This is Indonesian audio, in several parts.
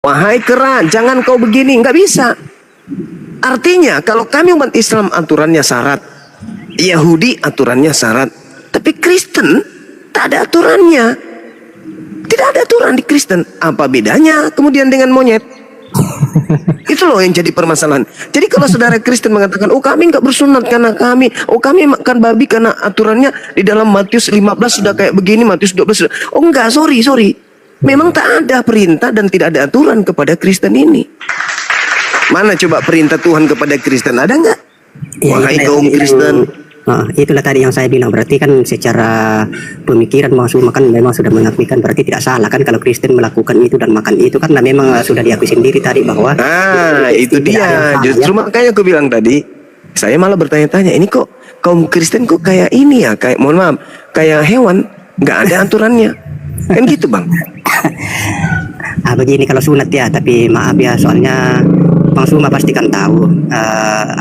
wahai kera, jangan kau begini, nggak bisa. Artinya kalau kami umat Islam aturannya syarat, Yahudi aturannya syarat, tapi Kristen tak ada aturannya. Tidak ada aturan di Kristen. Apa bedanya kemudian dengan monyet? Itu loh yang jadi permasalahan. Jadi kalau saudara Kristen mengatakan, oh kami nggak bersunat karena kami, oh kami makan babi karena aturannya di dalam Matius 15 sudah kayak begini, Matius 12 sudah. Oh enggak, sorry. Memang tak ada perintah dan tidak ada aturan kepada Kristen ini. Mana coba perintah Tuhan kepada Kristen, ada nggak? Ya, Wahai kaum Kristen. Itulah tadi yang saya bilang, berarti kan secara pemikiran maksudnya kan memang sudah mengakui kan, berarti tidak salah kan kalau Kristen melakukan itu dan makan itu, karena memang sudah diakui sendiri tadi bahwa itu dia. Justru makanya aku bilang tadi, saya malah bertanya-tanya, ini kok kaum Kristen kok kayak ini ya, kayak mohon maaf, kayak hewan, nggak ada aturannya. Kan gitu Bang. Begini kalau sunat ya, tapi maaf ya, soalnya Bang Suma pastikan tahu,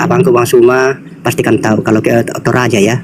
abangku Bang Suma pastikan tahu kalau ke Toraja ya,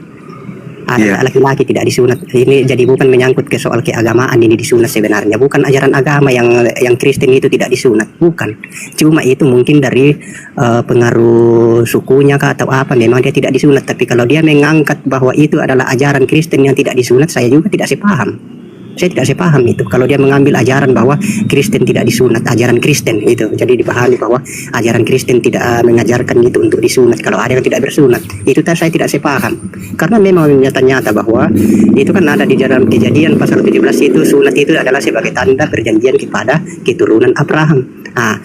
ada laki-laki tidak disunat. Ini jadi bukan menyangkut ke soal keagamaan, ini disunat sebenarnya bukan ajaran agama yang Kristen itu tidak disunat, bukan. Cuma itu mungkin dari pengaruh sukunya kah atau apa, memang dia tidak disunat. Tapi kalau dia mengangkat bahwa itu adalah ajaran Kristen yang tidak disunat, saya juga tidak sepaham. Saya tidak sepaham itu kalau dia mengambil ajaran bahwa Kristen tidak disunat, ajaran Kristen itu jadi dipahami bahwa ajaran Kristen tidak mengajarkan itu untuk disunat. Kalau ada yang tidak bersunat, itu saya tidak sepaham, karena memang nyata-nyata bahwa itu kan ada di dalam Kejadian pasal 17 itu, sunat itu adalah sebagai tanda perjanjian kepada keturunan Abraham. Nah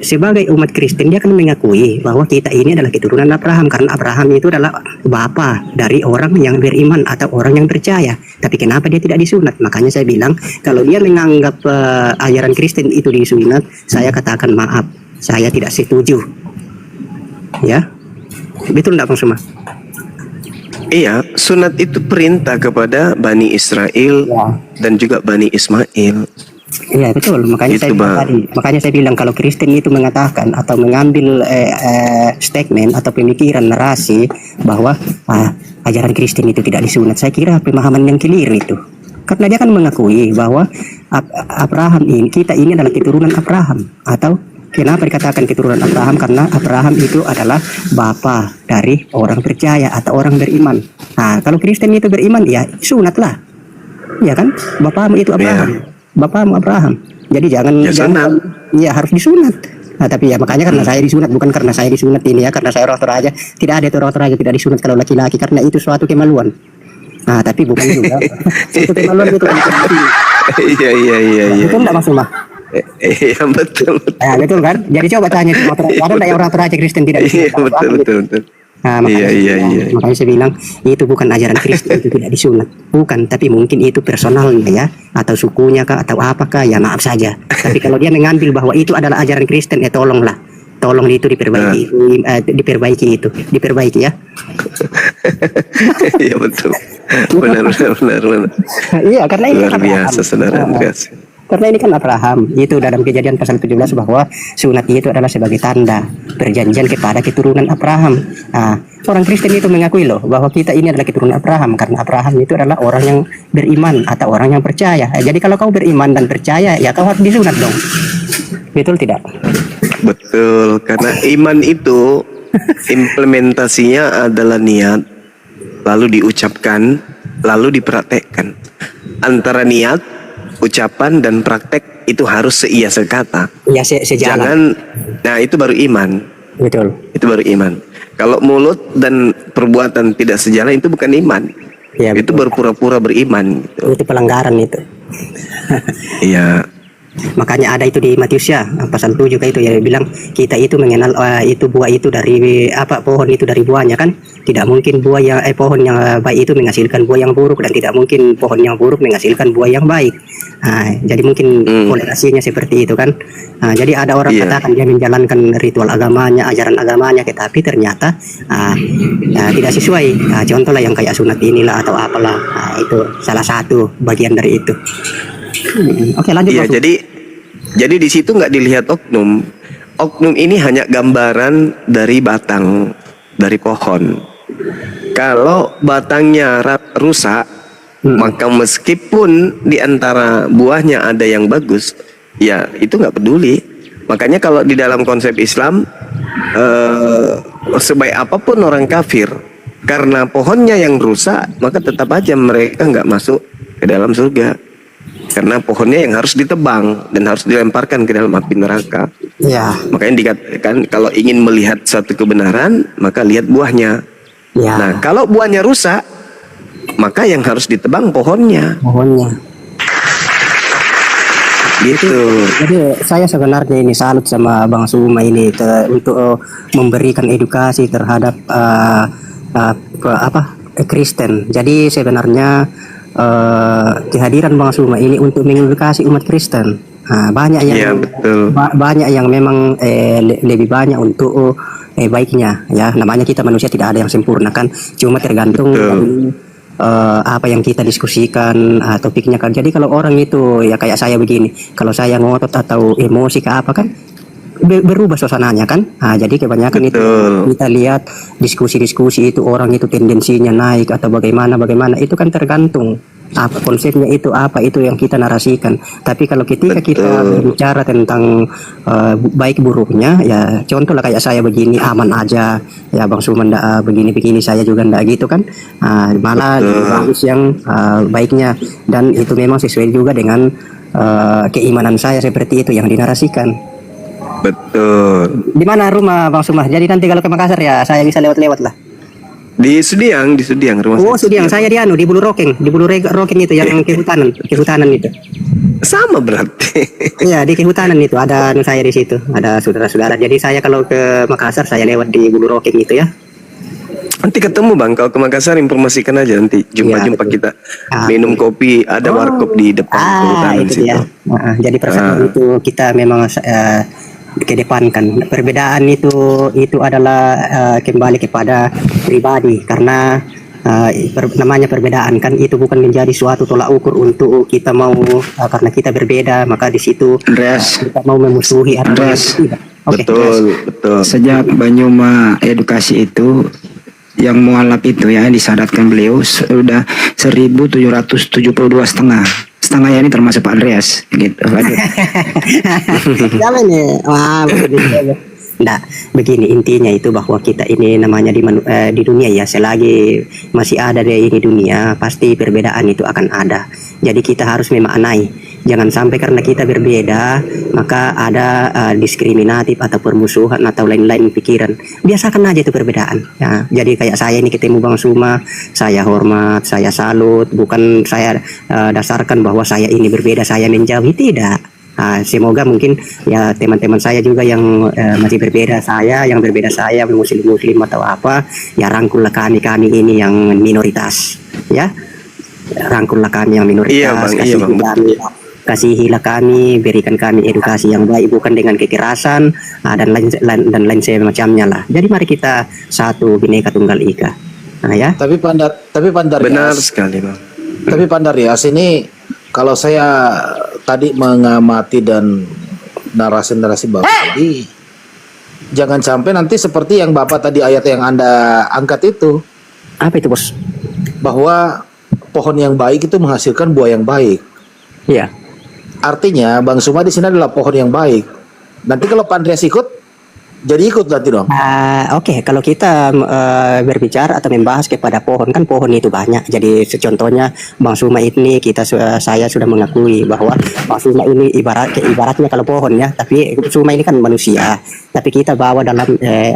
sebagai umat Kristen dia akan mengakui bahwa kita ini adalah keturunan Abraham, karena Abraham itu adalah bapa dari orang yang beriman atau orang yang percaya. Tapi kenapa dia tidak disunat? Makanya saya bilang kalau dia menganggap ajaran Kristen itu disunat, saya katakan maaf, saya tidak setuju. Ya, betul tidak Bang Suma? Iya, sunat itu perintah kepada Bani Israel dan juga Bani Ismail. Iya betul, makanya itu, makanya saya bilang kalau Kristen itu mengatakan atau mengambil statement atau pemikiran narasi bahwa ajaran Kristen itu tidak disunat, saya kira pemahaman yang keliru itu. Karena dia kan mengakui bahwa Abraham ini, kita ini adalah keturunan Abraham. Atau kenapa dikatakan keturunan Abraham? Karena Abraham itu adalah bapa dari orang percaya atau orang beriman. Kalau Kristen itu beriman, ya sunatlah, ya kan? Bapamu itu Abraham, bapamu Abraham. Jadi jangan harus disunat. Tapi ya makanya karena saya disunat, bukan karena saya disunat ini ya, karena saya orang Toraja. Tidak ada orang Toraja tidak disunat kalau laki-laki, karena itu suatu kemaluan. Tapi bukan juga itu kemaluan itu. Iya. Betul enggak Mas Umar? Iya betul. Betul kan? Jadi coba tanya sama ada enggak orang Toraja Kristen tidak disunat? Betul. Makanya saya bilang itu bukan ajaran Kristen, itu tidak disunat, bukan. Tapi mungkin itu personalnya ya, atau sukunya kah atau apakah, ya maaf saja. Tapi kalau dia mengambil bahwa itu adalah ajaran Kristen, tolong itu diperbaiki ya. Iya betul. Benar. Iya, karena ini luar biasa saudara. Karena ini kan Abraham, itu dalam Kejadian pasal 17 bahwa sunat itu adalah sebagai tanda perjanjian kepada keturunan Abraham. Orang Kristen itu mengakui loh bahwa kita ini adalah keturunan Abraham, karena Abraham itu adalah orang yang beriman atau orang yang percaya. Jadi kalau kau beriman dan percaya, ya kau harus disunat dong. Betul tidak? Betul, karena iman itu implementasinya adalah niat, lalu diucapkan, lalu dipraktekkan. Antara niat, ucapan dan praktek itu harus seia sekata. Ya, sejalan. Itu baru iman. Betul. Itu baru iman. Kalau mulut dan perbuatan tidak sejalan, itu bukan iman. Ya, itu baru pura-pura beriman. Gitu. Itu pelanggaran itu. Iya. Makanya ada itu di Matius ya, pasal 7 itu ya, bilang kita itu mengenal itu buah itu dari pohon itu dari buahnya kan. Tidak mungkin pohon yang baik itu menghasilkan buah yang buruk, dan tidak mungkin pohon yang buruk menghasilkan buah yang baik. Jadi mungkin korelasinya seperti itu kan. Jadi ada orang katakan dia menjalankan ritual agamanya, ajaran agamanya, tetapi ternyata tidak sesuai. Contohlah yang kayak sunat inilah atau apalah, itu salah satu bagian dari itu. Oke, lanjut. Iya, jadi di situ nggak dilihat oknum. Oknum ini hanya gambaran dari batang dari pohon. Kalau batangnya rusak, maka meskipun di antara buahnya ada yang bagus, ya itu nggak peduli. Makanya kalau di dalam konsep Islam, sebaik apapun orang kafir, karena pohonnya yang rusak, maka tetap aja mereka nggak masuk ke dalam surga. Karena pohonnya yang harus ditebang dan harus dilemparkan ke dalam api neraka. Ya, Makanya dikatakan kalau ingin melihat satu kebenaran, maka lihat buahnya. ya. Nah, kalau buahnya rusak, maka yang harus ditebang pohonnya. Pohonnya. Gitu. Jadi saya sebenarnya ini salut sama Bang Suma ini untuk memberikan edukasi terhadap Kristen. Jadi sebenarnya kehadiran Bang Suma ini untuk mengedukasi umat Kristen. Nah, banyak yang Iya, betul. banyak yang memang lebih banyak untuk baiknya ya. Namanya kita manusia tidak ada yang sempurna kan. Cuma tergantung Betul. dari apa yang kita diskusikan topiknya kan. Jadi kalau orang itu ya kayak saya begini, kalau saya ngotot atau emosi ke apa kan berubah suasananya kan. Nah, jadi kebanyakan itu Betul. kita lihat diskusi-diskusi itu orang itu tendensinya naik atau bagaimana itu kan tergantung apa konsepnya itu, apa itu yang kita narasikan. Tapi kalau ketika kita bicara tentang baik buruknya ya, contoh lah kayak saya begini aman aja ya, Bang Suman begini saya juga ndak gitu kan. Malah lebih bagus yang baiknya, dan itu memang sesuai juga dengan keimanan saya, seperti itu yang dinarasikan. Betul. Di mana rumah Bang Sumah? Jadi nanti kalau ke Makassar ya saya bisa lewat-lewat lah. Di Sudiang rumah Oh, saya. Sudiang. Saya di di Bulu Rokeng, Rokeng itu yang kehutanan itu. Sama berarti. Iya, di kehutanan itu ada saya di situ, ada saudara-saudara. Jadi saya kalau ke Makassar saya lewat di Bulu Rokeng itu ya. Nanti ketemu Bang, kalau ke Makassar informasikan aja, nanti jumpa betul. kita. Minum kopi, ada warkop di depan kehutanan itu situ. dia. Jadi persatuan itu kita memang kedepankan. Perbedaan itu adalah kembali kepada pribadi, karena namanya perbedaan kan itu bukan menjadi suatu tolak ukur untuk kita mau karena kita berbeda maka di situ Andreas, kita mau memusuhi atau Andreas. tidak. Oke. Betul. Sejak Banyuma edukasi itu yang mualaf itu ya disyaratkan beliau sudah 1772 setengah ya, ini termasuk Pak Andreas gitu. Jangan ya. Wah, nah, begini intinya itu bahwa kita ini namanya di dunia ya, selagi masih ada di dunia pasti perbedaan itu akan ada. Jadi kita harus memaknai. Jangan sampai karena kita berbeda maka ada diskriminatif atau permusuhan atau lain-lain pikiran. Biasakan aja itu perbedaan. Ya, jadi kayak saya ini ketemu Bang Suma, saya hormat, saya salut, bukan saya dasarkan bahwa saya ini berbeda, saya menjauhi, tidak. Semoga mungkin ya teman-teman saya juga yang masih berbeda yang berbeda saya, muslim atau apa, ya rangkullah kami ini yang minoritas, ya rangkullah kami yang minoritas, Iya bang. kasihilah kami, berikan kami edukasi yang baik, bukan dengan kekerasan dan lain semacamnya lah. Jadi mari kita satu, Bhinneka Tunggal Ika. Nah ya. Tapi Pandar Benar sekali Bang. Tapi Pandarias ini kalau saya tadi mengamati dan narasi-narasi Bapak tadi, jangan sampai nanti seperti yang Bapak tadi ayat yang Anda angkat itu, Apa itu, Bos? bahwa pohon yang baik itu menghasilkan buah yang baik. Iya. Artinya Bang Suma di sini adalah pohon yang baik. Nanti kalau Pak Andreas ikut, jadi ikut nanti dong. Oke, kalau kita berbicara atau membahas kepada pohon, kan pohon itu banyak. Jadi contohnya Bang Suma ini saya sudah mengakui bahwa Bang Suma ini ibaratnya kalau pohon ya, tapi Suma ini kan manusia. Tapi kita bawa dalam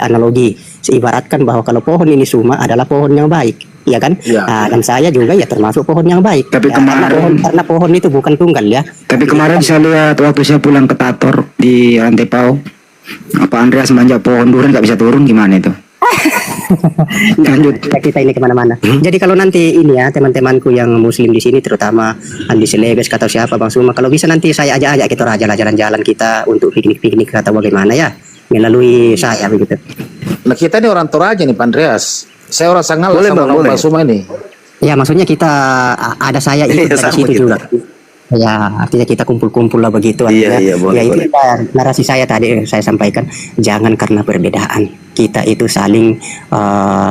analogi, seibaratkan bahwa kalau pohon ini Suma adalah pohon yang baik, ya kan? Ya. Dan saya juga ya termasuk pohon yang baik. Tapi Ya, kemarin- karena pohon itu bukan tunggal ya. Tapi kemarin saya lihat waktu saya pulang ke Tator di Rantepau, Pak Andreas manjat pohon durian nggak bisa turun, gimana itu? Lanjut. Ya, kita ini kemana-mana. Jadi kalau nanti ini ya teman-temanku yang muslim di sini, terutama Andi Selebes atau siapa Bang Suma, kalau bisa nanti saya ajak kita jalan-jalan kita untuk piknik atau bagaimana ya, melalui saya begitu. Nah kita ini orang Toraja nih Pak Andreas. Saya orang Sangal Boleh, sama Bang, orang boleh. Bang Suma ini. Ya maksudnya kita ada saya ikut Iya, dari sama situ kita. juga. Ya, artinya kita kumpul-kumpul lah begitu. Iya, Artinya, iya, boleh, ya itu boleh. narasi saya tadi saya sampaikan. Jangan karena perbedaan kita itu saling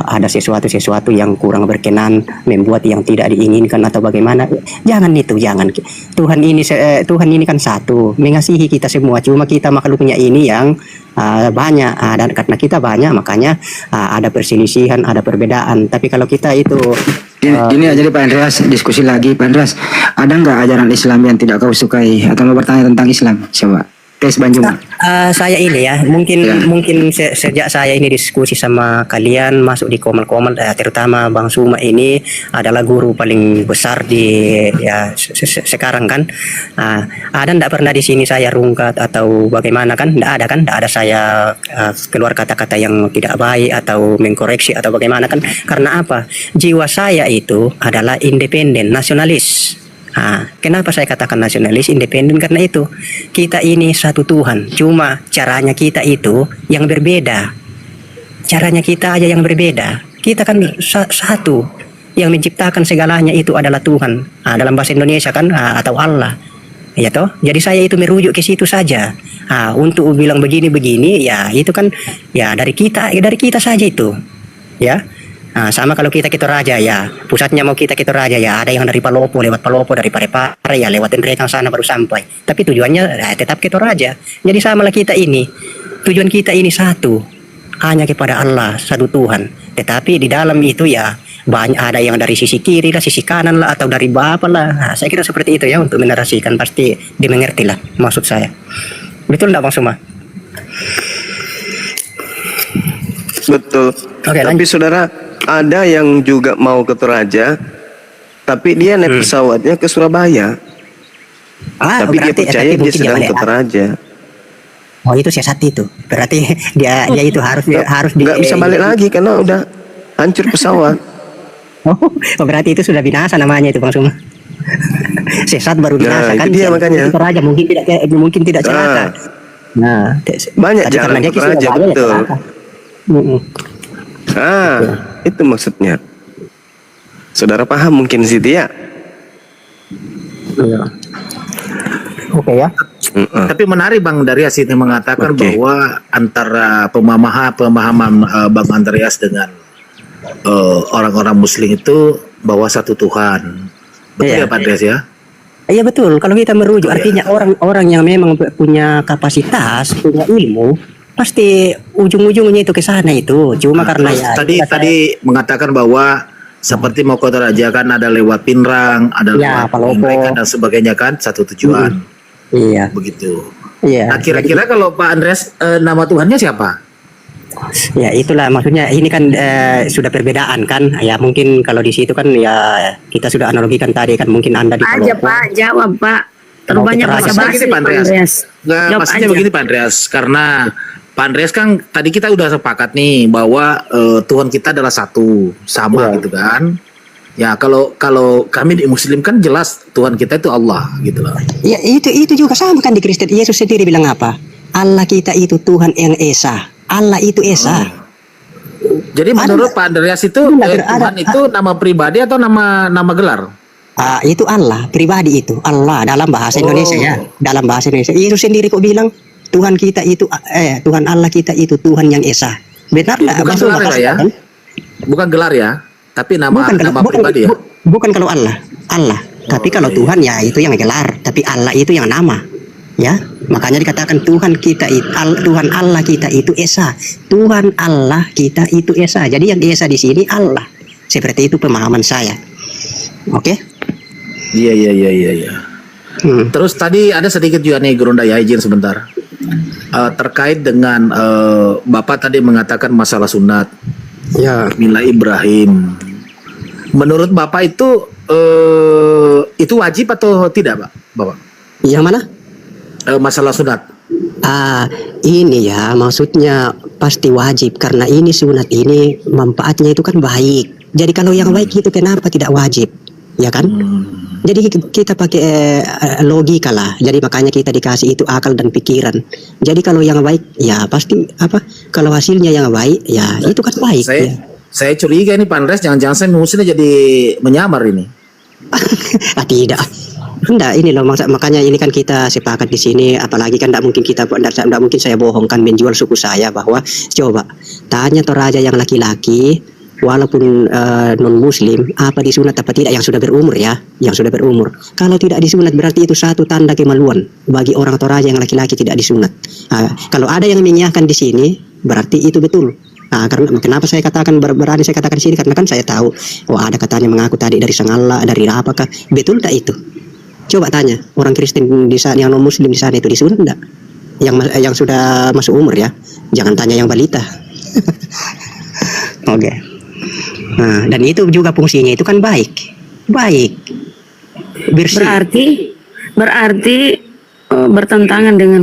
ada sesuatu yang kurang berkenan, membuat yang tidak diinginkan atau bagaimana. Jangan itu, jangan. Tuhan ini kan satu, mengasihi kita semua. Cuma kita makhluknya ini yang banyak, dan karena kita banyak makanya ada perselisihan, ada perbedaan. Tapi kalau kita itu Gini aja deh Pak Andreas, diskusi lagi Pak Andreas. Ada nggak ajaran Islam yang tidak kau sukai atau mau bertanya tentang Islam? Coba. Tes Banjuma. saya ini ya, mungkin sejak saya ini diskusi sama kalian masuk di komal-komal, terutama Bang Suma ini adalah guru paling besar di ya sekarang kan. Ada ndak pernah di sini saya rungkat atau bagaimana kan? Ndak ada saya keluar kata-kata yang tidak baik atau mengkoreksi atau bagaimana kan? Karena apa? Jiwa saya itu adalah independen, nasionalis. Kenapa saya katakan nasionalis independen? Karena itu kita ini satu Tuhan, cuma caranya kita itu yang berbeda. Caranya kita aja yang berbeda. Kita kan satu, yang menciptakan segalanya itu adalah Tuhan. Dalam bahasa Indonesia kan atau Allah. Ya toh. Jadi saya itu merujuk ke situ saja. Untuk bilang begini-begini ya itu kan ya dari kita saja itu. Ya. Sama kalau kita raja ya, pusatnya mau kita raja ya, ada yang dari Palopo, lewat Palopo, dari Parepare ya, lewat Ndretang sana baru sampai. Tapi tujuannya tetap kita raja. Jadi samalah kita ini, tujuan kita ini satu, hanya kepada Allah, satu Tuhan. Tetapi di dalam itu ya banyak, ada yang dari sisi kiri lah, sisi kanan lah, atau dari bawah lah. Saya kira seperti itu ya untuk menarasikan, pasti dimengerti lah maksud saya. Betul enggak Bang Suma? Betul. Oke, Tapi saudara, ada yang juga mau ke Toraja, tapi dia naik pesawatnya ke Surabaya. Tapi dia percaya dia sedang ke Toraja. Oh itu sesat itu. Berarti dia itu harus Nggak bisa balik lagi karena udah hancur pesawat. Oh berarti itu sudah binasa namanya itu Bang Suma. Sesat baru binasa kan. Itu dia makanya. Ke Toraja mungkin tidak celaka. Nah, Banyak tapi jalan karena dia ke Toraja, Surabaya, ya betul. celaka. Itu maksudnya. Saudara paham mungkin situ ya? Iya. Oke ya. Tapi menarik Bang Andreas ini mengatakan Oke. bahwa antara pemahaman Bang Andreas dengan orang-orang Muslim itu bahwa satu Tuhan. Betul Iya. ya Pak Andreas ya? Iya betul. Kalau kita merujuk, artinya orang-orang yang memang punya kapasitas, punya ilmu, pasti ujung-ujungnya itu ke sana itu. Cuma karena ya Tadi mengatakan bahwa seperti mau ke Toraja kan ada lewat Pinrang, ada Ya, lewat Palopo. mereka dan sebagainya kan satu tujuan. Iya. Begitu. Iya. Nah kira-kira kalau Pak Andreas nama Tuhannya siapa? Ya itulah maksudnya ini kan sudah perbedaan kan. Ya mungkin kalau di situ kan ya kita sudah analogikan tadi kan, mungkin Anda di Aja Palopo. Pak, jawab Pak. Terlalu banyak Mau kita bahasa Maksudnya basi gini Pak Andreas. Nggak, Jawab maksudnya aja. begini Pak Andreas, karena Pak Andreas kan tadi kita udah sepakat nih bahwa Tuhan kita adalah satu, sama Iya. gitu kan. Ya kalau kami di Muslim kan jelas Tuhan kita itu Allah gitu loh. Ya itu juga sama kan di Kristen. Yesus sendiri bilang apa? Allah kita itu Tuhan yang Esa. Allah itu Esa. Jadi menurut Pak Andreas itu Tuhan itu nama pribadi atau nama gelar? Itu Allah pribadi itu. Allah dalam bahasa Indonesia ya. Dalam bahasa Indonesia. Yesus sendiri kok bilang Tuhan kita itu Tuhan Allah kita itu Tuhan yang Esa. Benar nggak? Bukan Maksud gelar ya? kan? Bukan gelar ya, tapi nama Bukan pribadi ya. bukan kalau Allah. Tapi kalau Tuhan ya itu yang gelar, tapi Allah itu yang nama. Ya, makanya dikatakan Tuhan kita itu Tuhan Allah kita itu Esa. Tuhan Allah kita itu Esa. Jadi yang Esa di sini Allah. Seperti itu pemahaman saya. Oke? Iya. Terus tadi ada sedikit juga nih Gerunda ya, izin sebentar. Terkait dengan Bapak tadi mengatakan masalah sunat. Ya. Mila Ibrahim. Menurut Bapak itu wajib atau tidak, Pak? Bapak? Yang mana? Masalah sunat. Ini ya maksudnya pasti wajib karena ini sunat ini manfaatnya itu kan baik. Jadi kalau yang baik itu kenapa tidak wajib? Ya kan? Jadi kita pakai logika lah. Jadi makanya kita dikasih itu akal dan pikiran. Jadi kalau yang baik ya pasti kalau hasilnya yang baik ya itu kan baik. Saya curiga ini Pak Andreas jangan-jangan saya muslimnya jadi menyamar ini. Tidak. Enggak, ini loh makanya ini kan kita sepakat di sini, apalagi kan enggak mungkin enggak mungkin saya bohongkan menjual suku saya bahwa coba tanya Toraja yang laki-laki walaupun non muslim apa disunat apa tidak yang sudah berumur ya, yang sudah berumur. Kalau tidak disunat berarti itu satu tanda kemaluan bagi orang Toraja yang laki-laki tidak disunat. Kalau ada yang mengiyakan di sini berarti itu betul. Karena kenapa saya katakan berani saya katakan di sini karena kan saya tahu ada katanya mengaku tadi dari Sangala, dari apakah betul tak itu? Coba tanya orang Kristen di sana yang non muslim di sana itu disunat enggak? Yang sudah masuk umur ya. Jangan tanya yang balita. Oke. Nah, dan itu juga fungsinya itu kan baik. Baik. Bersih. Berarti bertentangan dengan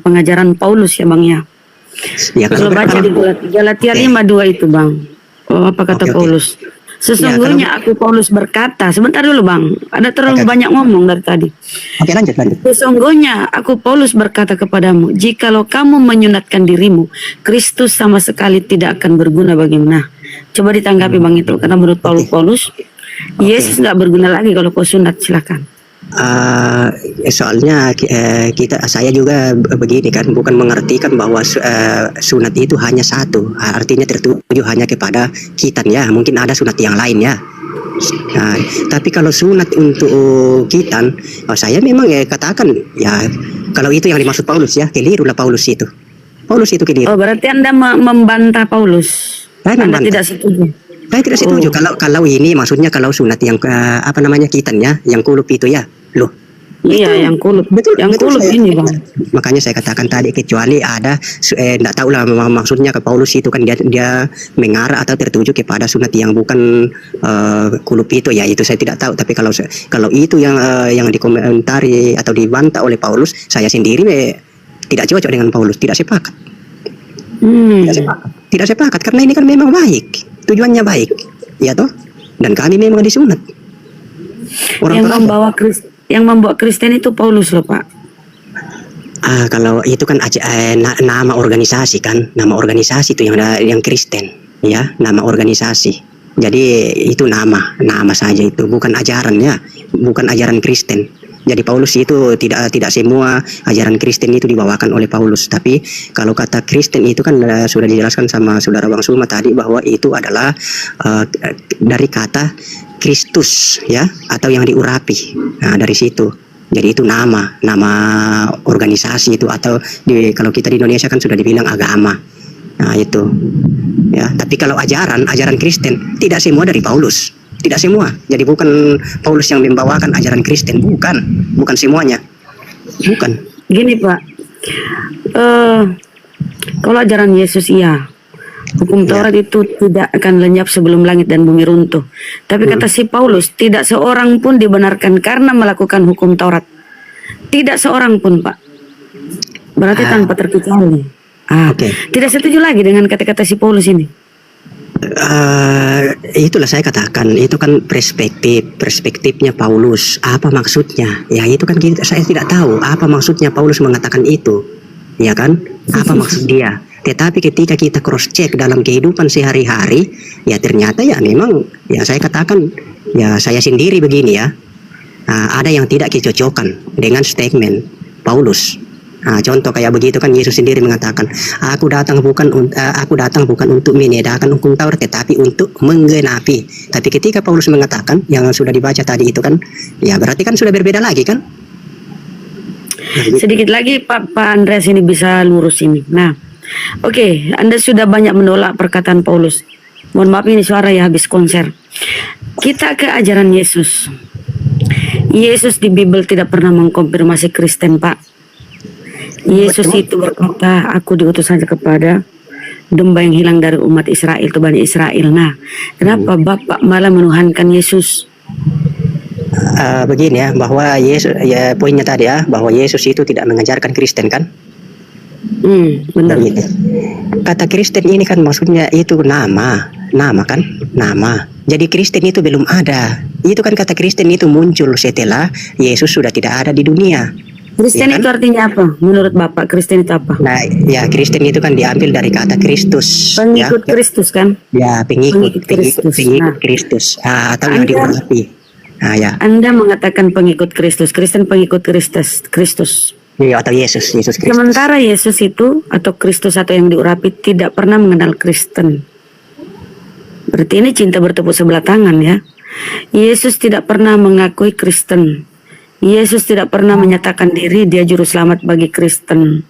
pengajaran Paulus ya Bang ya. Ya, Kalau baca di Galatia 5:2 itu Bang. Apa kata Oke. Paulus? Sesungguhnya aku Paulus berkata, sebentar dulu Bang, ada terlalu banyak ngomong dari tadi. Oke, lanjut. Sesungguhnya aku Paulus berkata kepadamu, jikalau kamu menyunatkan dirimu, Kristus sama sekali tidak akan berguna bagimu. Nah, coba ditanggapi Bang itu, karena menurut Paulus, Yesus nggak berguna lagi kalau kau sunat, silakan. Soalnya saya juga begini kan, bukan mengartikan bahwa sunat itu hanya satu, artinya tertuju hanya kepada khitan ya, mungkin ada sunat yang lain ya. Nah, tapi kalau sunat untuk khitan, saya memang katakan ya kalau itu yang dimaksud Paulus ya, kelirulah Paulus itu keliru. Oh, berarti Anda membantah Paulus. Saya Anda membantah. tidak setuju. Saya tidak setuju kalau ini maksudnya kalau sunat yang khitan ya, yang kulup itu ya. Loh, Iya, yang kulup. Yang kulup saya- ini Bang. Makanya saya katakan tadi kecuali ada enggak tahu lah maksudnya ke Paulus itu kan dia mengarah atau tertuju kepada sunat yang bukan kulup itu ya, itu saya tidak tahu. Tapi kalau itu yang dikomentari atau dibantah oleh Paulus, saya sendiri tidak cocok dengan Paulus, tidak sepakat. Tidak sepakat karena ini kan memang baik, tujuannya baik, ya toh. Dan kami memang disunat. Yang membawa Kristen itu Paulus loh Pak. Kalau itu kan nama organisasi kan, nama organisasi itu yang Kristen, ya, nama organisasi. Jadi itu nama saja itu, bukan ajaran ya, bukan ajaran Kristen. Jadi Paulus itu tidak semua ajaran Kristen itu dibawakan oleh Paulus. Tapi kalau kata Kristen itu kan sudah dijelaskan sama saudara Bang Suma tadi bahwa itu adalah dari kata Kristus ya, atau yang diurapi. Nah, dari situ. Jadi itu nama organisasi itu, atau kalau kita di Indonesia kan sudah dibilang agama. Nah, itu. Ya, tapi kalau ajaran Kristen tidak semua dari Paulus. Tidak semua. Jadi bukan Paulus yang membawakan ajaran Kristen, bukan semuanya. Bukan. Gini Pak, kalau ajaran Yesus iya, hukum Taurat itu tidak akan lenyap sebelum langit dan bumi runtuh. Tapi kata si Paulus, tidak seorang pun dibenarkan karena melakukan hukum Taurat. Tidak seorang pun Pak. Berarti tanpa terkecuali. Oke. Tidak setuju lagi dengan kata-kata si Paulus ini. Itulah saya katakan, itu kan perspektifnya Paulus. Apa maksudnya? Ya itu kan saya tidak tahu apa maksudnya Paulus mengatakan itu, ya kan? Apa maksud dia? Tetapi ketika kita cross check dalam kehidupan sehari-hari, ya ternyata ya memang, ya saya katakan, ya saya sendiri begini ya, ada yang tidak kecocokan dengan statement Paulus. Contoh kayak begitu kan, Yesus sendiri mengatakan, aku datang bukan untuk menegakkan hukum Taurat, tetapi untuk menggenapi. Tapi ketika Paulus mengatakan yang sudah dibaca tadi itu kan, ya berarti kan sudah berbeda lagi kan? Sedikit lagi Pak Andreas ini bisa lurus ini. Nah, oke, Anda sudah banyak menolak perkataan Paulus. Mohon maaf ini suara ya habis konser. Kita ke ajaran Yesus. Yesus di Bible tidak pernah mengkonfirmasi Kristen Pak. Yesus itu berkata, aku diutus saja kepada domba yang hilang dari umat Israel, itu Bani Israel. Nah, kenapa Bapak malah menuhankan Yesus? Begini ya, bahwa Yesus, ya poinnya tadi ya, bahwa Yesus itu tidak mengajarkan Kristen kan? Benar. Begitu. Kata Kristen ini kan maksudnya itu nama kan, nama. Jadi Kristen itu belum ada. Itu kan kata Kristen itu muncul setelah Yesus sudah tidak ada di dunia. Kristen Ya kan? itu artinya apa? Menurut Bapak, Kristen itu apa? Nah, ya Kristen itu kan diambil dari kata Kristus. Pengikut Ya, Kristus kan? ya pengikut Kristus. Nah. Kristus. Atau yang diurapi. Ah ya. Anda mengatakan pengikut Kristus, Kristen pengikut Kristus. Iya, atau Yesus Kristus. Sementara Yesus itu atau Kristus atau yang diurapi tidak pernah mengenal Kristen. Berarti ini cinta bertepuk sebelah tangan ya. Yesus tidak pernah mengakui Kristen. Yesus tidak pernah menyatakan diri dia juru selamat bagi Kristen.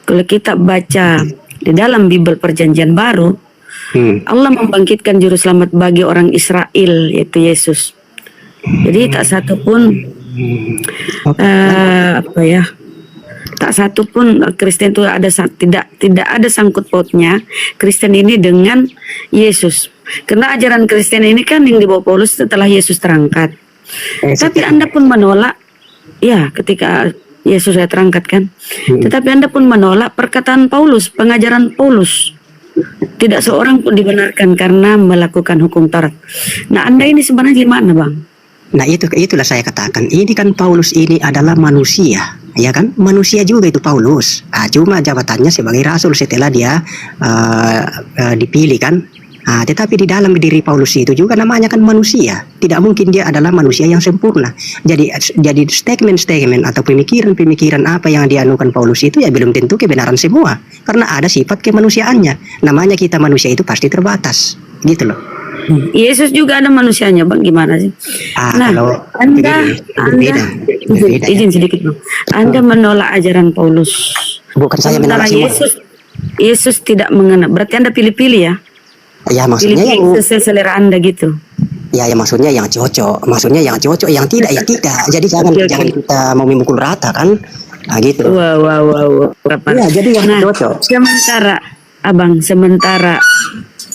Kalau kita baca di dalam Bible Perjanjian Baru, Allah membangkitkan juru selamat bagi orang Israel, yaitu Yesus. Jadi tak satu pun tak satu pun Kristen itu tidak ada sangkut pautnya Kristen ini dengan Yesus. Karena ajaran Kristen ini kan yang dibawa Paulus setelah Yesus terangkat. Tapi Anda pun menolak, ya ketika Yesus saya terangkat kan. Tetapi Anda pun menolak perkataan Paulus, pengajaran Paulus. Tidak seorang pun dibenarkan karena melakukan hukum Taurat. Nah, Anda ini sebenarnya gimana, Bang? Nah, itulah saya katakan. Ini kan Paulus ini adalah manusia, ya kan? Manusia juga itu Paulus. Cuma jabatannya sebagai rasul setelah dia dipilih kan. Tetapi di dalam diri Paulus itu juga namanya kan manusia. Tidak mungkin dia adalah manusia yang sempurna. Jadi statement atau pemikiran apa yang dianukan Paulus itu ya belum tentu kebenaran semua. Karena ada sifat kemanusiaannya. Namanya kita manusia itu pasti terbatas. Gitu loh. Yesus juga ada manusianya, Bang. Gimana sih? Kalau Anda berbeda, izin sedikit, Bang. Anda menolak ajaran Paulus. Bukan saya menolak semua. Yesus tidak mengenal. Berarti Anda pilih-pilih ya? Ya maksudnya yang sesuai selera Anda gitu. ya maksudnya yang cocok, yang tidak ya tidak. Jadi jangan kita mau memukul rata kan. Gitu. Wow. Ya, jadi yang cocok. Sementara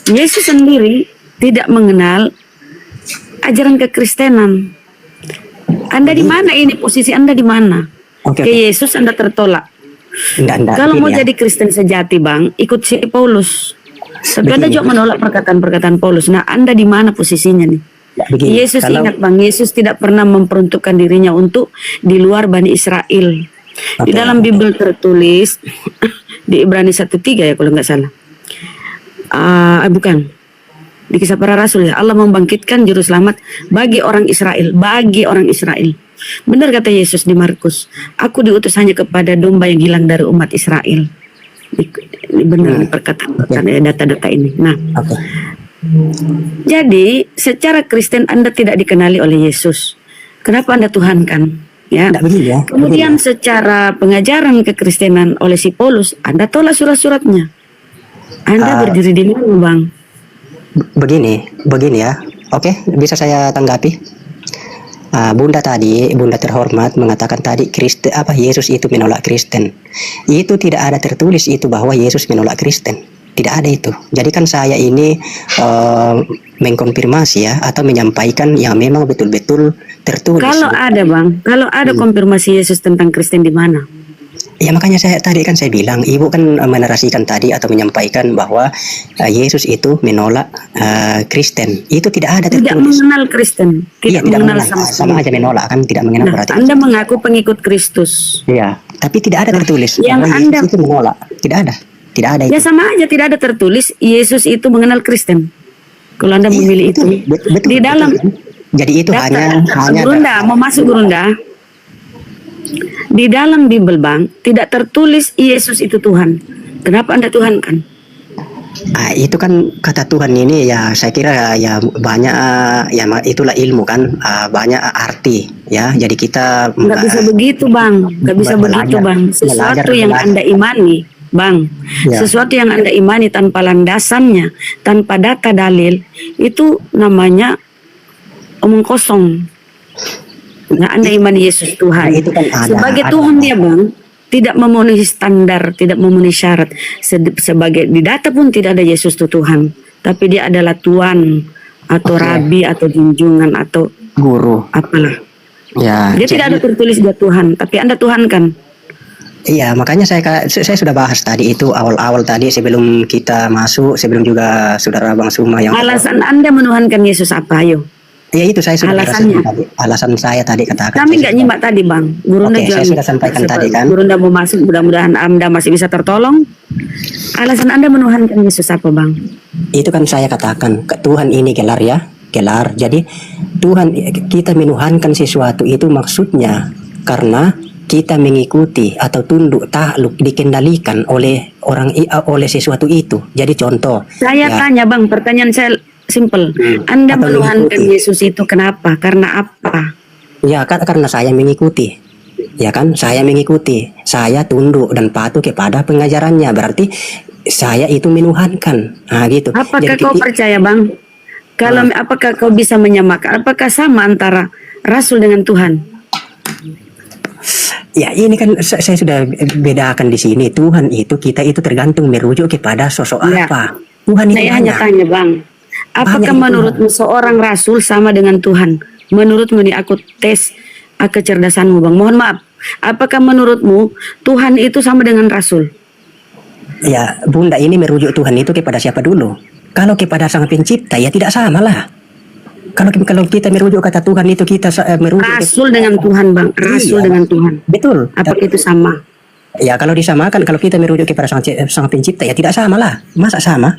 Yesus sendiri tidak mengenal ajaran kekristenan. Anda di mana ini? Posisi Anda di mana? Oke. Ke Yesus Anda tertolak. Kalau mau jadi Kristen sejati, Bang, ikut si Paulus. Tapi Anda juga menolak perkataan-perkataan Paulus. Nah, Anda di mana posisinya nih? Yesus ingat, Bang, Yesus tidak pernah memperuntukkan dirinya untuk di luar Bani Israel. Di dalam Bible tertulis di Ibrani 1:3 ya kalau nggak salah. Bukan. Di Kisah Para Rasul ya, Allah membangkitkan juru selamat bagi orang Israel, Benar kata Yesus di Markus, aku diutus hanya kepada domba yang hilang dari umat Israel. Ini benar perkataan data-data ini. Nah, jadi secara Kristen Anda tidak dikenali oleh Yesus. Kenapa Anda tuhankan? Ya. Kemudian secara pengajaran kekristenan oleh si Paulus, Anda tolak surat-suratnya. Anda berdiri di mana, Bang? Begini ya. Oke, bisa saya tanggapi. Bunda terhormat mengatakan tadi Yesus itu menolak Kristen. Itu tidak ada tertulis itu bahwa Yesus menolak Kristen. Tidak ada itu. Jadi kan saya ini mengkonfirmasi ya atau menyampaikan yang memang betul-betul tertulis. Kalau ada, Bang, konfirmasi Yesus tentang Kristen di mana? Ya makanya saya bilang, Ibu kan menarasikan tadi atau menyampaikan bahwa Yesus itu menolak Kristen. Itu tidak ada tertulis. Tidak mengenal Kristen. Tidak mengenal sama aja menolak kan, tidak mengenal berarti. Anda mengaku pengikut Kristus. Iya, tapi tidak ada tertulis yang bahwa Anda Yesus itu menolak. Tidak ada itu. Ya sama aja tidak ada tertulis Yesus itu mengenal Kristen. Kalau Anda memilih itu. Betul, di dalam jadi itu hanya Gurunda mau masuk Gurunda. Di dalam Bible, Bang, tidak tertulis Yesus itu Tuhan. Kenapa Anda tuhankan? Itu kan kata Tuhan ini ya saya kira ya banyak ya itulah ilmu kan, banyak arti ya. Jadi kita nggak bisa begitu, Bang. Nggak bisa begitu, Bang. Sesuatu yang Anda imani, Bang. Ya. Sesuatu yang Anda imani tanpa landasannya, tanpa data dalil, itu namanya omong kosong. Nah, Anda imani Yesus Tuhan. Itu kan sebagai Tuhan dia, Bang, tidak memenuhi standar, tidak memenuhi syarat. Sebagai di data pun tidak ada Yesus itu Tuhan, tapi dia adalah Tuan atau Rabi atau junjungan atau guru. Apalah. Ya. Dia tidak ada tertulis dia Tuhan, tapi Anda tuhankan. Iya, makanya saya sudah bahas tadi itu awal-awal tadi sebelum kita masuk, sebelum juga saudara Bang Suma yang alasan Anda menuhankan Yesus apa, ayo? Ya itu saya sudah alasannya tadi. Alasan saya tadi katakan. Kami nggak nyimak tadi, Bang. Gurunda juga saya sudah sampaikan tadi kan. Gurunda mau masuk, mudah-mudahan Anda masih bisa tertolong. Alasan Anda menuhankan Yesus apa, Bang? Itu kan saya katakan, Tuhan ini gelar ya. kelar. Jadi Tuhan, kita menuhankan sesuatu itu maksudnya karena kita mengikuti atau tunduk takluk dikendalikan oleh oleh sesuatu itu. Jadi contoh, Saya ya, tanya Bang, pertanyaan saya simple. Anda Atau menuhankan mengikuti. Yesus itu kenapa? Karena apa? ya kan karena saya mengikuti. Ya kan, saya mengikuti, saya tunduk dan patuh kepada pengajarannya. Berarti saya itu menuhankan. Nah, gitu. Apakah Jadi kau percaya Bang? Kalau apakah kau bisa menyamakan? Apakah sama antara Rasul dengan Tuhan? ya ini kan saya sudah bedakan di sini. Tuhan itu, kita itu tergantung merujuk kepada sosok Ya. apa. Tuhan itu Saya hanya banyak. tanya Bang, apakah Banyak itu, menurutmu seorang Rasul sama dengan Tuhan? Menurutmu nih aku tes kecerdasanmu Bang. Mohon maaf. Apakah menurutmu Tuhan itu sama dengan Rasul? Ya, Bunda, ini merujuk Tuhan itu kepada siapa dulu? Kalau kepada Sang Pencipta ya tidak sama lah. Kalau kita merujuk kata Tuhan itu kita merujuk Rasul dengan Tuhan Bang. Rasul Iya. dengan Tuhan. betul. Apakah itu sama? Ya kalau disamakan, kalau kita merujuk kepada sang Pencipta ya tidak sama lah. Masa sama?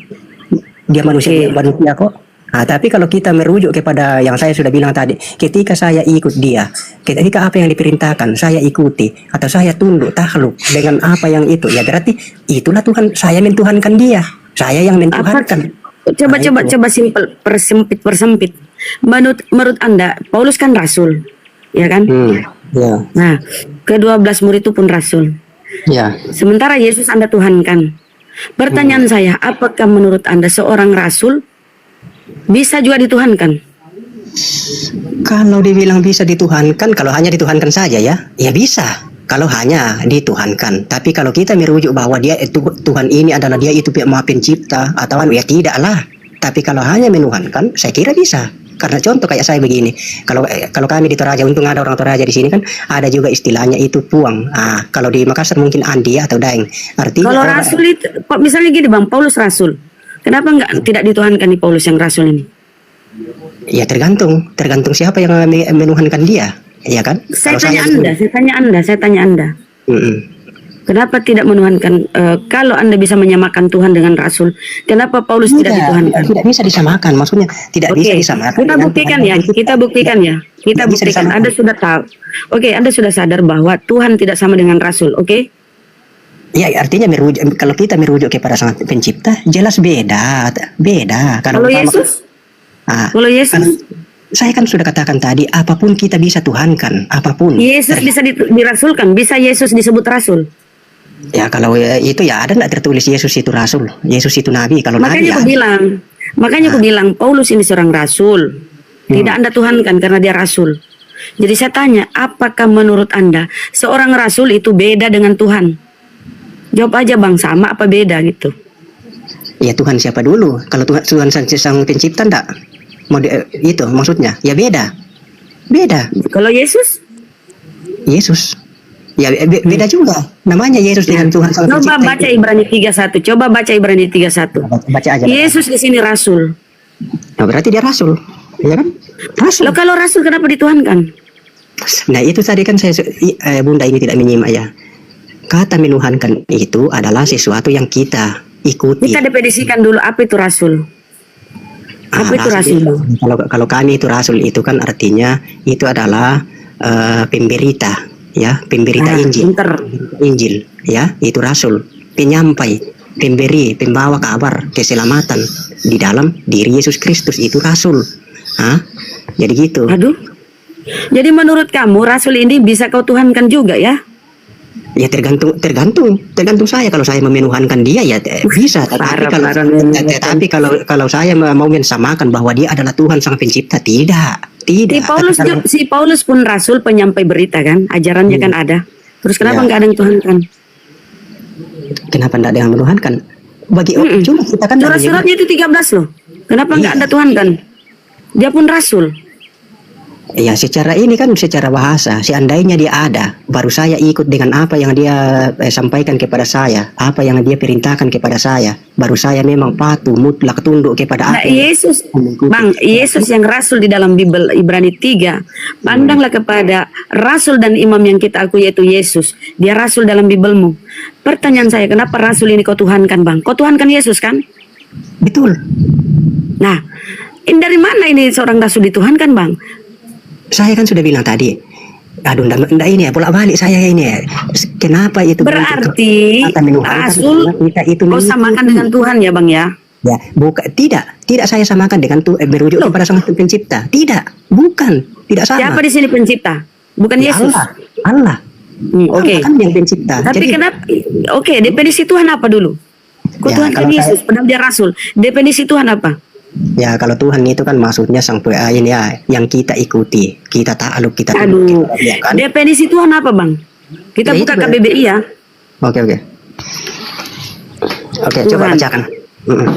Dia manusia, Oke. manusia kok. Nah, tapi kalau kita merujuk kepada yang saya sudah bilang tadi, ketika saya ikut dia, ketika apa yang diperintahkan saya ikuti atau saya tunduk takluk dengan apa yang itu, ya berarti itulah Tuhan, saya mentuhankan dia, saya yang mentuhankan. Coba Nah, coba itu. coba simpel, persempit. Menurut Anda, Paulus kan rasul, ya kan? Ya, Nah, ke-12 murid itu pun rasul. ya. Sementara Yesus Anda tuhankan. Pertanyaan saya, apakah menurut Anda seorang rasul bisa juga dituhankan? Kalau dibilang bisa dituhankan, kalau hanya dituhankan saja ya bisa. Kalau hanya dituhankan, tapi kalau kita merujuk bahwa dia itu Tuhan ini adalah dia itu Maha Pencipta atau ya tidaklah. Tapi kalau hanya menuhankan, saya kira bisa. Karena contoh kayak saya begini, kalau kami di Toraja, untung ada orang Toraja di sini kan, ada juga istilahnya itu puang. Kalau di Makassar mungkin Andi atau Daeng. Artinya Kalau orang- rasul itu, misalnya gini Bang, Paulus rasul. Kenapa tidak dituhankan nih Paulus yang rasul ini? ya tergantung siapa yang menuhankan dia, ya kan? Saya Kalau tanya Anda. Mm-mm. Kenapa tidak menuhankan? Kalau Anda bisa menyamakan Tuhan dengan Rasul, kenapa Paulus tidak dituhankan? Tidak bisa disamakan, maksudnya tidak bisa Oke, disamakan. kita dengan buktikan Tuhan ya. yang Kita buktikan ya. Kita Tidak bisa buktikan. disamakan. Anda sudah tahu. Oke, Anda sudah sadar bahwa Tuhan tidak sama dengan Rasul. Oke? Ya, artinya kalau kita merujuk kepada Sang Pencipta, jelas beda. Karena Kalau pertama- Yesus, Ah, kalau Yesus, kan saya kan sudah katakan tadi, apapun kita bisa tuhankan, apapun. Yesus bisa dirasulkan, bisa Yesus disebut Rasul. Ya kalau itu ya ada nggak tertulis Yesus itu Rasul, Yesus itu Nabi. Kalau Nabi Makanya ya, aku bilang, Paulus ini seorang Rasul. Tidak Anda tuhankan karena dia Rasul. Jadi saya tanya, apakah menurut Anda seorang Rasul itu beda dengan Tuhan? Jawab aja Bang, sama apa beda gitu. ya Tuhan siapa dulu? Kalau Tuhan Sang Pencipta enggak? Itu maksudnya, ya beda. Kalau Yesus? Yesus. Ya beda juga. Namanya Yesus dengan Tuhan Sang Coba Pencipta. baca Ibrani 31. Coba baca Ibrani 31. Baca aja. Yesus di sini Rasul. Nah, berarti dia Rasul, ya kan? Rasul. Loh kalau Rasul kenapa dituhankan? Nah itu tadi kan Bunda ini tidak menyimak ya. Kata menuhankan itu adalah sesuatu yang kita ikuti. Kita definisikan dulu apa itu Rasul. Apa itu Rasul? Kalau kami itu Rasul itu kan artinya itu adalah pemberita, ya, pemberita Injil. Pinter. Injil, ya, itu Rasul, penyampai, pemberi, pembawa kabar keselamatan di dalam diri Yesus Kristus, itu Rasul. Jadi gitu. Aduh. Jadi menurut kamu Rasul ini bisa kau tuhankan juga ya? Ya tergantung saya. Kalau saya memenuhankan dia ya bisa. Tapi kalau saya mau mensamakan bahwa dia adalah Tuhan Sang Pencipta, tidak. Si Paulus pun Rasul penyampai berita kan, ajarannya kan ada. Terus kenapa Ya. nggak ada yang tuhankan? Kenapa tidak ada yang menuhankan? Cuma kita kan Surat-suratnya itu 13 loh. Kenapa nggak Iya. Anda tuhankan? Dia pun Rasul. Ya secara ini kan secara bahasa, seandainya dia ada, baru saya ikut dengan apa yang dia sampaikan kepada saya, apa yang dia perintahkan kepada saya, baru saya memang patuh mutlak tunduk kepada Nah, apa yang Yesus, mengikuti. Bang, Yesus yang Rasul di dalam Bible Ibrani 3, pandanglah kepada Rasul dan Imam yang kita akui yaitu Yesus. Dia Rasul dalam Biblemu. Pertanyaan saya, kenapa Rasul ini kau tuhankan Bang? Kau tuhankan Yesus kan? Betul. Nah, Ini dari mana ini seorang rasul dituhankan, Bang? Saya kan sudah bilang tadi. Aduh, enggak ini ya, bolak-balik saya ini ya. Kenapa itu Berarti rasul kita itu kau samakan dengan Tuhan ya, Bang ya? ya, tidak saya samakan dengan merujuk Loh. kepada Sang Pencipta. Tidak, bukan, tidak sama. Siapa di sini pencipta? Bukan Ya, Yesus. Allah. Oke. Allah kan yang pencipta. Tapi Jadi, kenapa? Oke, definisi Tuhan apa dulu? Kau Ya, Tuhan kan kalau Yesus, padahal dia rasul. Definisi Tuhan apa? ya kalau Tuhan itu kan maksudnya ini ya, yang kita ikuti, kita takluk, kita tunduk, Aduh, ya kan? definisi Tuhan apa, Bang? Kita Ya, buka itu KBBI ya. Oke. Oke, coba Tuhan. bacakan. Mm-mm.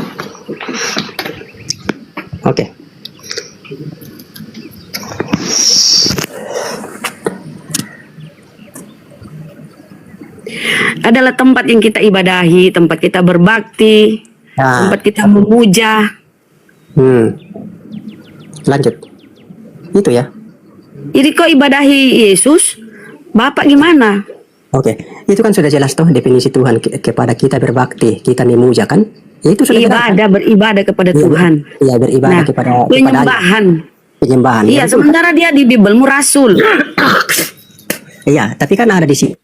Oke. Adalah tempat yang kita ibadahi, tempat kita berbakti, Nah, tempat kita memuja. lanjut. Itu ya. Jadi kau ibadahi Yesus, Bapak gimana? Oke, itu kan sudah jelas toh definisi Tuhan kepada kita berbakti, kita memuja kan? Ya, itu sudah jelas, kan? Beribadah kepada Iya, Tuhan. Iya, beribadah Nah, kepada penyembahan. penyembahan. Iya, Ya, betul. sementara dia di Bibelmu rasul. Iya, tapi kan ada di sini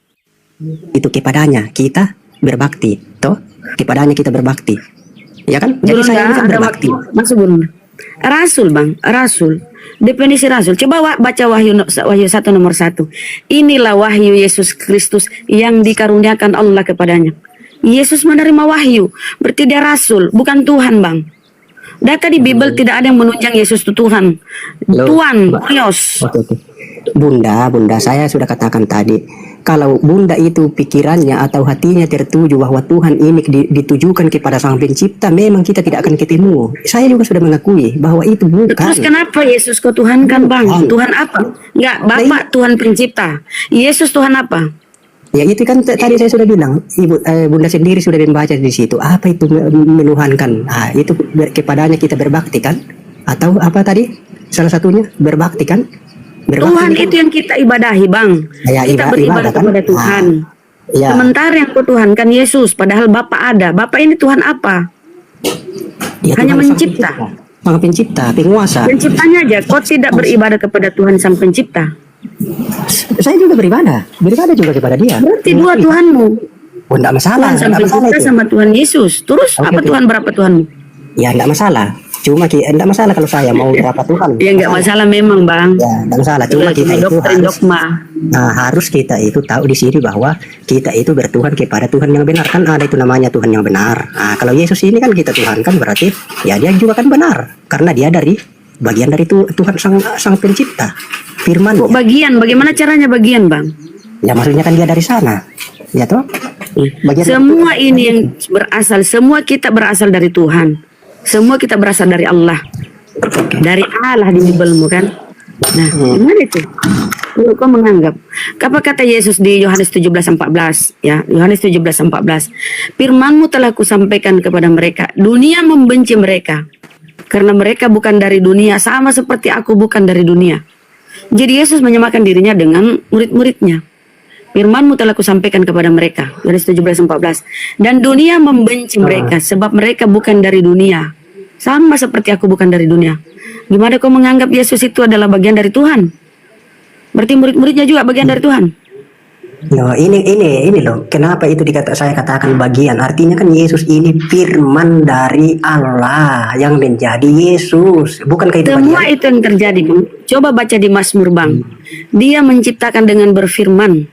itu kepadanya kita berbakti, toh kepadanya kita berbakti, ya kan? Jadi Gurunda, saya ini kan ada berbakti. waktu. Masuk Gurunda. Rasul, Bang, rasul. Definisi rasul. Coba baca Wahyu 1 nomor 1. Inilah wahyu Yesus Kristus yang dikaruniakan Allah kepadanya. Yesus menerima wahyu, berarti dia rasul, bukan Tuhan, Bang. Data di Bible tidak ada yang menunjang Yesus itu Tuhan. Loh, Tuhan, Mbak. Krios. Oke. Bunda, saya sudah katakan tadi, kalau Bunda itu pikirannya atau hatinya tertuju bahwa Tuhan ini ditujukan kepada Sang Pencipta, memang kita tidak akan ketemu. Saya juga sudah mengakui bahwa itu bukan. Terus kenapa Yesus kau Tuhan kan, Bang? Bukan. Tuhan apa? Enggak, Bapak Tuhan pencipta. Yesus Tuhan apa? Ya itu kan tadi saya sudah bilang, Bunda sendiri sudah membaca di situ. Apa itu menuhankan? Nah, itu kepadanya kita berbakti kan? Atau apa tadi? Salah satunya berbakti kan? Berbakti Tuhan kan? itu yang kita ibadahi, Bang. Ya, Kita beribadah ibadah kan? kepada Tuhan. Ya. Sementara yang kau Tuhan kan Yesus, padahal Bapak ada. Bapak ini Tuhan apa? Ya, Hanya Tuhan Sang mencipta. Sang Pencipta, penguasa. Penciptanya aja. Kau tidak beribadah kepada Tuhan Sang Pencipta. Saya juga beribadah juga kepada Dia. Berarti dua Tuhanmu. Oh, enggak masalah, Tuhan Sang enggak masalah Pencipta itu. sama Tuhan Yesus. Terus Oke, apa oke. Tuhan berapa Tuhanmu? Ya enggak masalah. Cuma enggak masalah kalau saya mau berapa Tuhan. Ya enggak masalah memang, Bang. Ya, enggak masalah. Cuma kita itu doktrin harus dogma. harus kita itu tahu di sini bahwa kita itu bertuhan kepada Tuhan yang benar, kan ada itu namanya Tuhan yang benar. Nah, kalau Yesus ini kan kita Tuhan kan berarti ya dia juga kan benar karena dia dari bagian dari Tuhan sang Pencipta. Firman. Kok bagian? Bagaimana caranya bagian, Bang? Ya maksudnya kan dia dari sana. Ya toh? Bagian Semua ini yang berasal, semua kita berasal dari Tuhan. Semua kita berasal dari Allah. Dari Allah di Bibelmu kan. Nah, gimana itu? Kalau kau menganggap. Apa kata Yesus di Yohanes 17:14? Ya, Yohanes 17:14. Firman-Mu telah kusampaikan kepada mereka. Dunia membenci mereka. Karena mereka bukan dari dunia, sama seperti aku bukan dari dunia. Jadi Yesus menyamakan dirinya dengan murid-muridnya. Firman-Mu telah kusampaikan kepada mereka. Yohanes 17:14. Dan dunia membenci mereka sebab mereka bukan dari dunia. Sama seperti aku bukan dari dunia. Gimana kau menganggap Yesus itu adalah bagian dari Tuhan? Berarti murid-muridnya juga bagian dari Tuhan. No, ini loh. Kenapa itu saya katakan bagian? Artinya kan Yesus ini firman dari Allah yang menjadi Yesus. Bukankah itu Semua bagian? itu yang terjadi, Bang. Coba baca di Mazmur, Bang. Dia menciptakan dengan berfirman.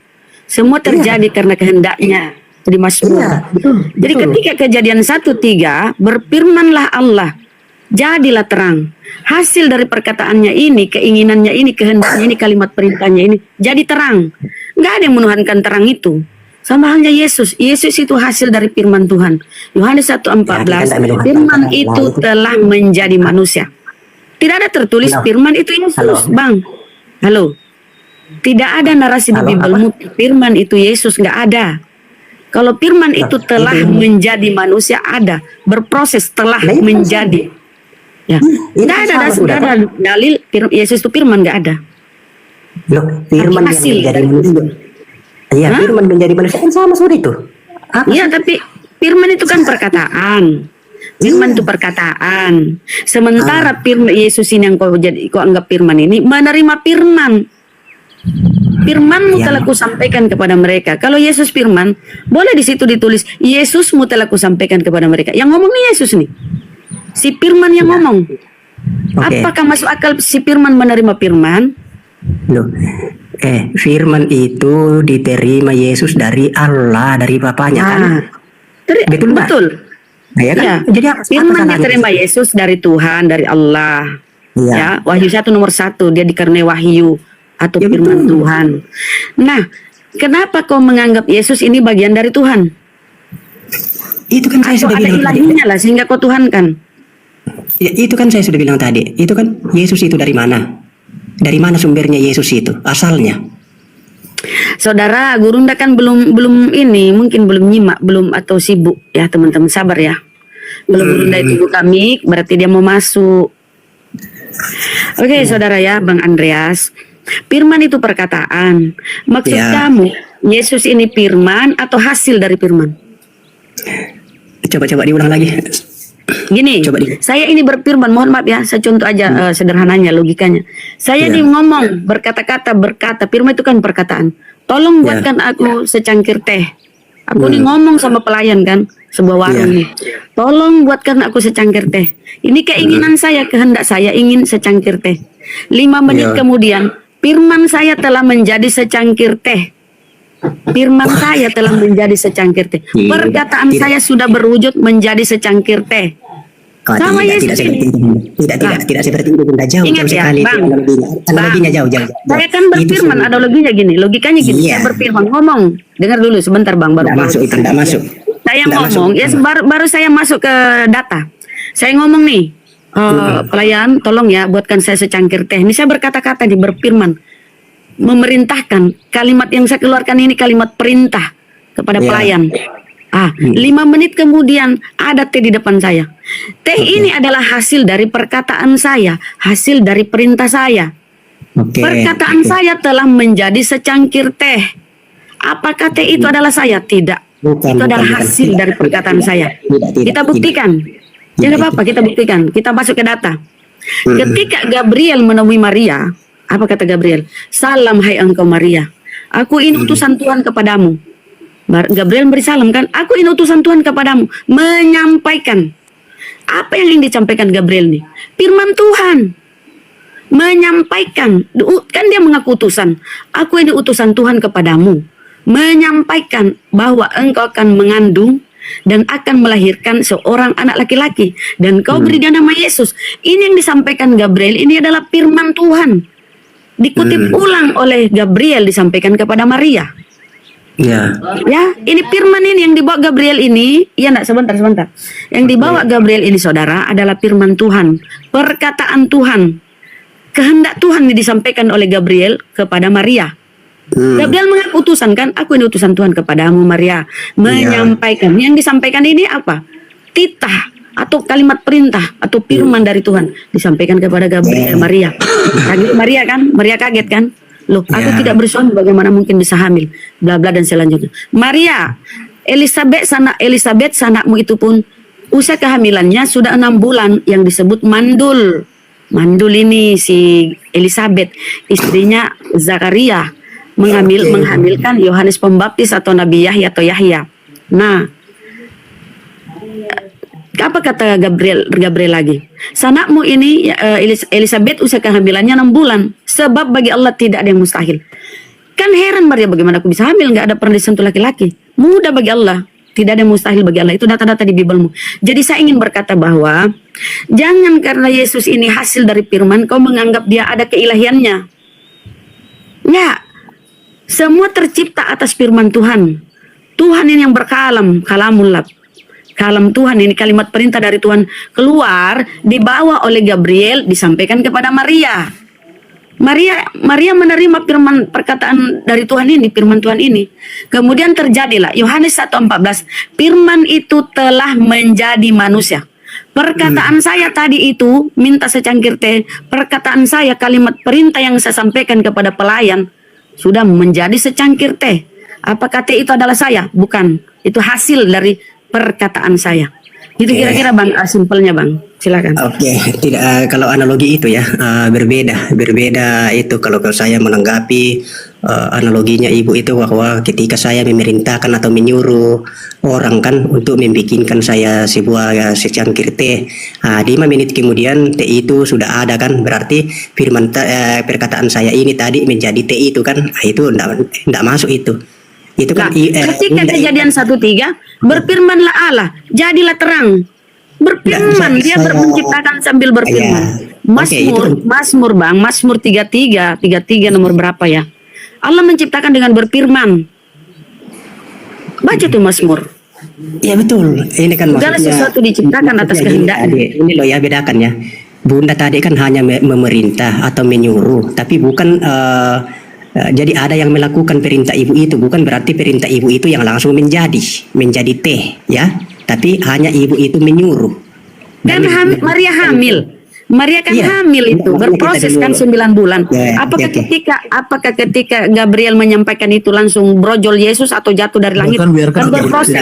Semua terjadi karena kehendaknya. Di Mazmur. Iya, betul. Jadi ketika Kejadian 1:3 berfirmanlah Allah, jadilah terang. Hasil dari perkataannya ini, keinginannya ini, kehendaknya ini, kalimat perintahnya ini, jadi terang. Nggak ada yang menuhankan terang itu. Sama halnya Yesus. Yesus itu hasil dari firman Tuhan. Yohanes 1:14, Ya, kita tidak menuhankan firman terang. itu Nah, itu. telah menjadi manusia. Tidak ada tertulis Halo. firman itu Yesus, Halo. Bang. Halo. Tidak ada narasi di Halo, Bibelmu firman itu Yesus, nggak ada. Kalau firman itu telah menjadi manusia, ada, berproses telah Nah, itu kan menjadi. Ya, itu nggak ada, sama sudah, nggak ada dalil Yesus itu firman, nggak ada. Loh, firman yang Hasil menjadi dari manusia. Iya, Hah? firman menjadi manusia kan sama seperti itu. Apa? Iya, tapi firman itu kan perkataan. Firman itu perkataan. Sementara firman Yesus ini yang kau anggap firman ini menerima firman. Firmanmu telah kusampaikan kepada mereka. Kalau Yesus firman, boleh di situ ditulis Yesusmu telah kusampaikan kepada mereka. Yang ngomong nih Yesus nih. Si firman yang ngomong. Oke. Apakah masuk akal si firman menerima firman? Loh. Firman itu diterima Yesus dari Allah, dari Bapaknya kan? Betul nggak? Betul. Nah, ya kan? Ya. Jadi apa Firman salahnya? diterima Yesus dari Tuhan, dari Allah. Iya. Ya, Wahyu 1 nomor 1 dia dikaruniai wahyu atau Ya, firman betul. Tuhan. Nah, kenapa kau menganggap Yesus ini bagian dari Tuhan? Itu kan saya Atau sudah ada bilang tadi. ilahinya lah sehingga kau tuhankan. Ya, itu kan saya sudah bilang tadi. Itu kan Yesus itu dari mana? Dari mana sumbernya Yesus itu? Asalnya. Saudara, Gurunda kan belum ini, mungkin belum nyimak, belum atau sibuk ya teman-teman, sabar ya. Belum Gurunda itu buka mic, berarti dia mau masuk. Oke, saudara ya, Bang Andreas. Firman itu perkataan. Maksud Ya. kamu, Yesus ini firman atau hasil dari firman? Coba diulang lagi. Gini, Coba saya ini berfirman, mohon maaf ya, saya contoh aja sederhananya, logikanya. Saya Ya. ini ngomong, berkata-kata, firman itu kan perkataan. Tolong buatkan aku secangkir teh. Aku nih ngomong sama pelayan kan, sebuah warung nih. Tolong buatkan aku secangkir teh. Ini keinginan saya, kehendak saya ingin secangkir teh. 5 menit kemudian, firman saya telah menjadi secangkir teh. Firman saya telah menjadi secangkir teh. Perkataan saya sudah berwujud menjadi secangkir teh. Oh, Sama tidak Yesus seperti ini. itu. Tidak seperti itu. Bunda. Jauh Ingat ya, sekali. Bang. Analoginya jauh. Saya kan berfirman, ada loginya gini, logikanya gini. Iya. Saya berfirman, ngomong. Dengar dulu sebentar Bang, baru. Tidak masuk itu, tidak masuk. Saya Tidak ngomong, masuk. ya baru saya masuk ke data. Saya ngomong nih, pelayan, tolong ya buatkan saya secangkir teh. Ini saya berkata-kata di berfirman, memerintahkan. Kalimat yang saya keluarkan ini kalimat perintah kepada Ya. pelayan. 5 menit kemudian ada teh di depan saya. Teh ini adalah hasil dari perkataan saya, hasil dari perintah saya. Oke. Perkataan saya telah menjadi secangkir teh. Apakah teh itu adalah saya? Tidak. Bukan, Itu adalah bukan. hasil dari perkataan saya. Tidak, Kita buktikan. Jangan apa-apa, kita buktikan. Kita masuk ke data. Ketika Gabriel menemui Maria, apa kata Gabriel? Salam hai engkau Maria. Aku ini utusan Tuhan kepadamu. Gabriel beri salam kan? Aku ini utusan Tuhan kepadamu. Menyampaikan. Apa yang ingin disampaikan Gabriel nih? Firman Tuhan. Menyampaikan. Kan dia mengaku utusan. Aku ini utusan Tuhan kepadamu. Menyampaikan bahwa engkau akan mengandung dan akan melahirkan seorang anak laki-laki. Dan kau beri dia nama Yesus. Ini yang disampaikan Gabriel. Ini adalah firman Tuhan. Dikutip ulang oleh Gabriel disampaikan kepada Maria. Ya. Ya, ini firman ini yang dibawa Gabriel ini, ya enggak sebentar. Yang dibawa Gabriel ini saudara adalah firman Tuhan, perkataan Tuhan. Kehendak Tuhan yang disampaikan oleh Gabriel kepada Maria. Gabriel mengaku utusan kan, aku ini utusan Tuhan kepadamu Maria. Menyampaikan, yang disampaikan ini apa? Titah atau kalimat perintah atau firman dari Tuhan disampaikan kepada Gabriel Maria. Kaget Maria kan? Maria kaget kan? Loh, aku tidak bersuami, bagaimana mungkin bisa hamil? Bla bla dan selanjutnya. Maria, Elizabeth sanakmu itu pun usia kehamilannya sudah 6 bulan yang disebut mandul. Mandul ini si Elizabeth, istrinya Zakaria, menghamilkan Yohanes Pembaptis atau Nabi Yahya atau Yahya. Nah, apa kata Gabriel lagi? Sanakmu ini Elizabeth usia kehamilannya 6 bulan. Sebab bagi Allah tidak ada yang mustahil. Kan heran Maria, bagaimana aku bisa hamil? Nggak ada pernah disentuh laki-laki. Mudah bagi Allah. Tidak ada yang mustahil bagi Allah. Itu data-data di Bibelmu. Jadi saya ingin berkata bahwa jangan karena Yesus ini hasil dari firman kau menganggap dia ada keilahiannya. Nggak. Semua tercipta atas firman Tuhan. Tuhan ini yang berkalam, kalamullah. Kalam Tuhan ini kalimat perintah dari Tuhan keluar, dibawa oleh Gabriel, disampaikan kepada Maria. Maria menerima firman perkataan dari Tuhan ini, firman Tuhan ini. Kemudian terjadilah Yohanes 1:14, firman itu telah menjadi manusia. Perkataan saya tadi itu, minta secangkir teh, perkataan saya kalimat perintah yang saya sampaikan kepada pelayan sudah menjadi secangkir teh. Apakah teh itu adalah saya? Bukan. Itu hasil dari perkataan saya. Itu kira-kira Bang, simpelnya Bang. Silakan. Oke, tidak kalau analogi itu ya berbeda itu kalau saya menanggapi analoginya ibu itu bahwa ketika saya memerintahkan atau menyuruh orang kan untuk membikinkan saya sebuah secangkir teh, 5 menit kemudian teh itu sudah ada kan, berarti perkataan saya ini tadi menjadi teh itu kan, itu enggak masuk itu kan Ketika Kejadian 1:3 berfirmanlah Allah, jadilah terang. Berfirman, dia menciptakan sambil berfirman. Mazmur Bang, Mazmur 33 nomor berapa ya? Allah menciptakan dengan berfirman. Baca tuh Mazmur. Ya betul. Ini kan segala sesuatu diciptakan atas kehendak. Ini loh ya, bedakan ya. Bunda tadi kan hanya memerintah atau menyuruh, tapi bukan jadi ada yang melakukan perintah ibu itu, bukan berarti perintah ibu itu yang langsung menjadi teh ya. Tapi hanya ibu itu menyuruh. Dan Maria hamil. Maria kan hamil itu, berproses kan 9 bulan. Apakah ketika Gabriel menyampaikan itu langsung brojol Yesus atau jatuh dari langit? Kan berproses.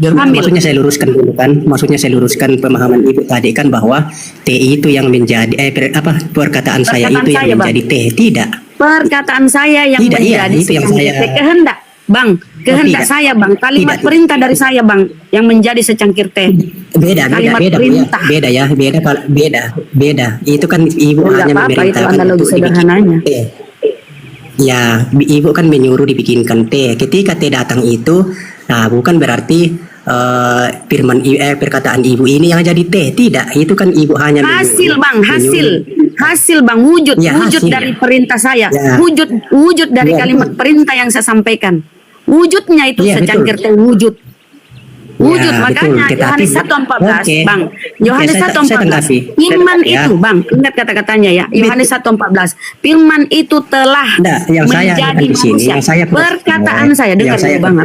Maksudnya saya luruskan dulu kan. Maksudnya saya luruskan pemahaman ibu tadi kan bahwa teh itu yang menjadi perkataan saya itu yang menjadi teh. Tidak. Perkataan saya yang menjadi itu yang saya kehendak. Bang, kehendak saya Bang, kalimat perintah dari saya Bang yang menjadi secangkir teh. Beda. Itu kan ibu hanya memerintahkan untuk sederhananya. Ya, ibu kan menyuruh dibikinkan teh. Ketika teh datang itu, bukan berarti perkataan ibu ini yang jadi teh. Tidak, itu kan ibu hanya hasil Bang, hasil Bang, wujud dari perintah saya, wujud dari kalimat perintah yang saya sampaikan. Wujudnya itu secangkir teh, wujud. Makanya Yohanes 1:14 Bang, Yohanes 1:14 firman itu Bang, ingat kata-katanya ya, Yohanes 1:14 firman itu telah menjadi manusia. Perkataan saya, dengar dulu Bang,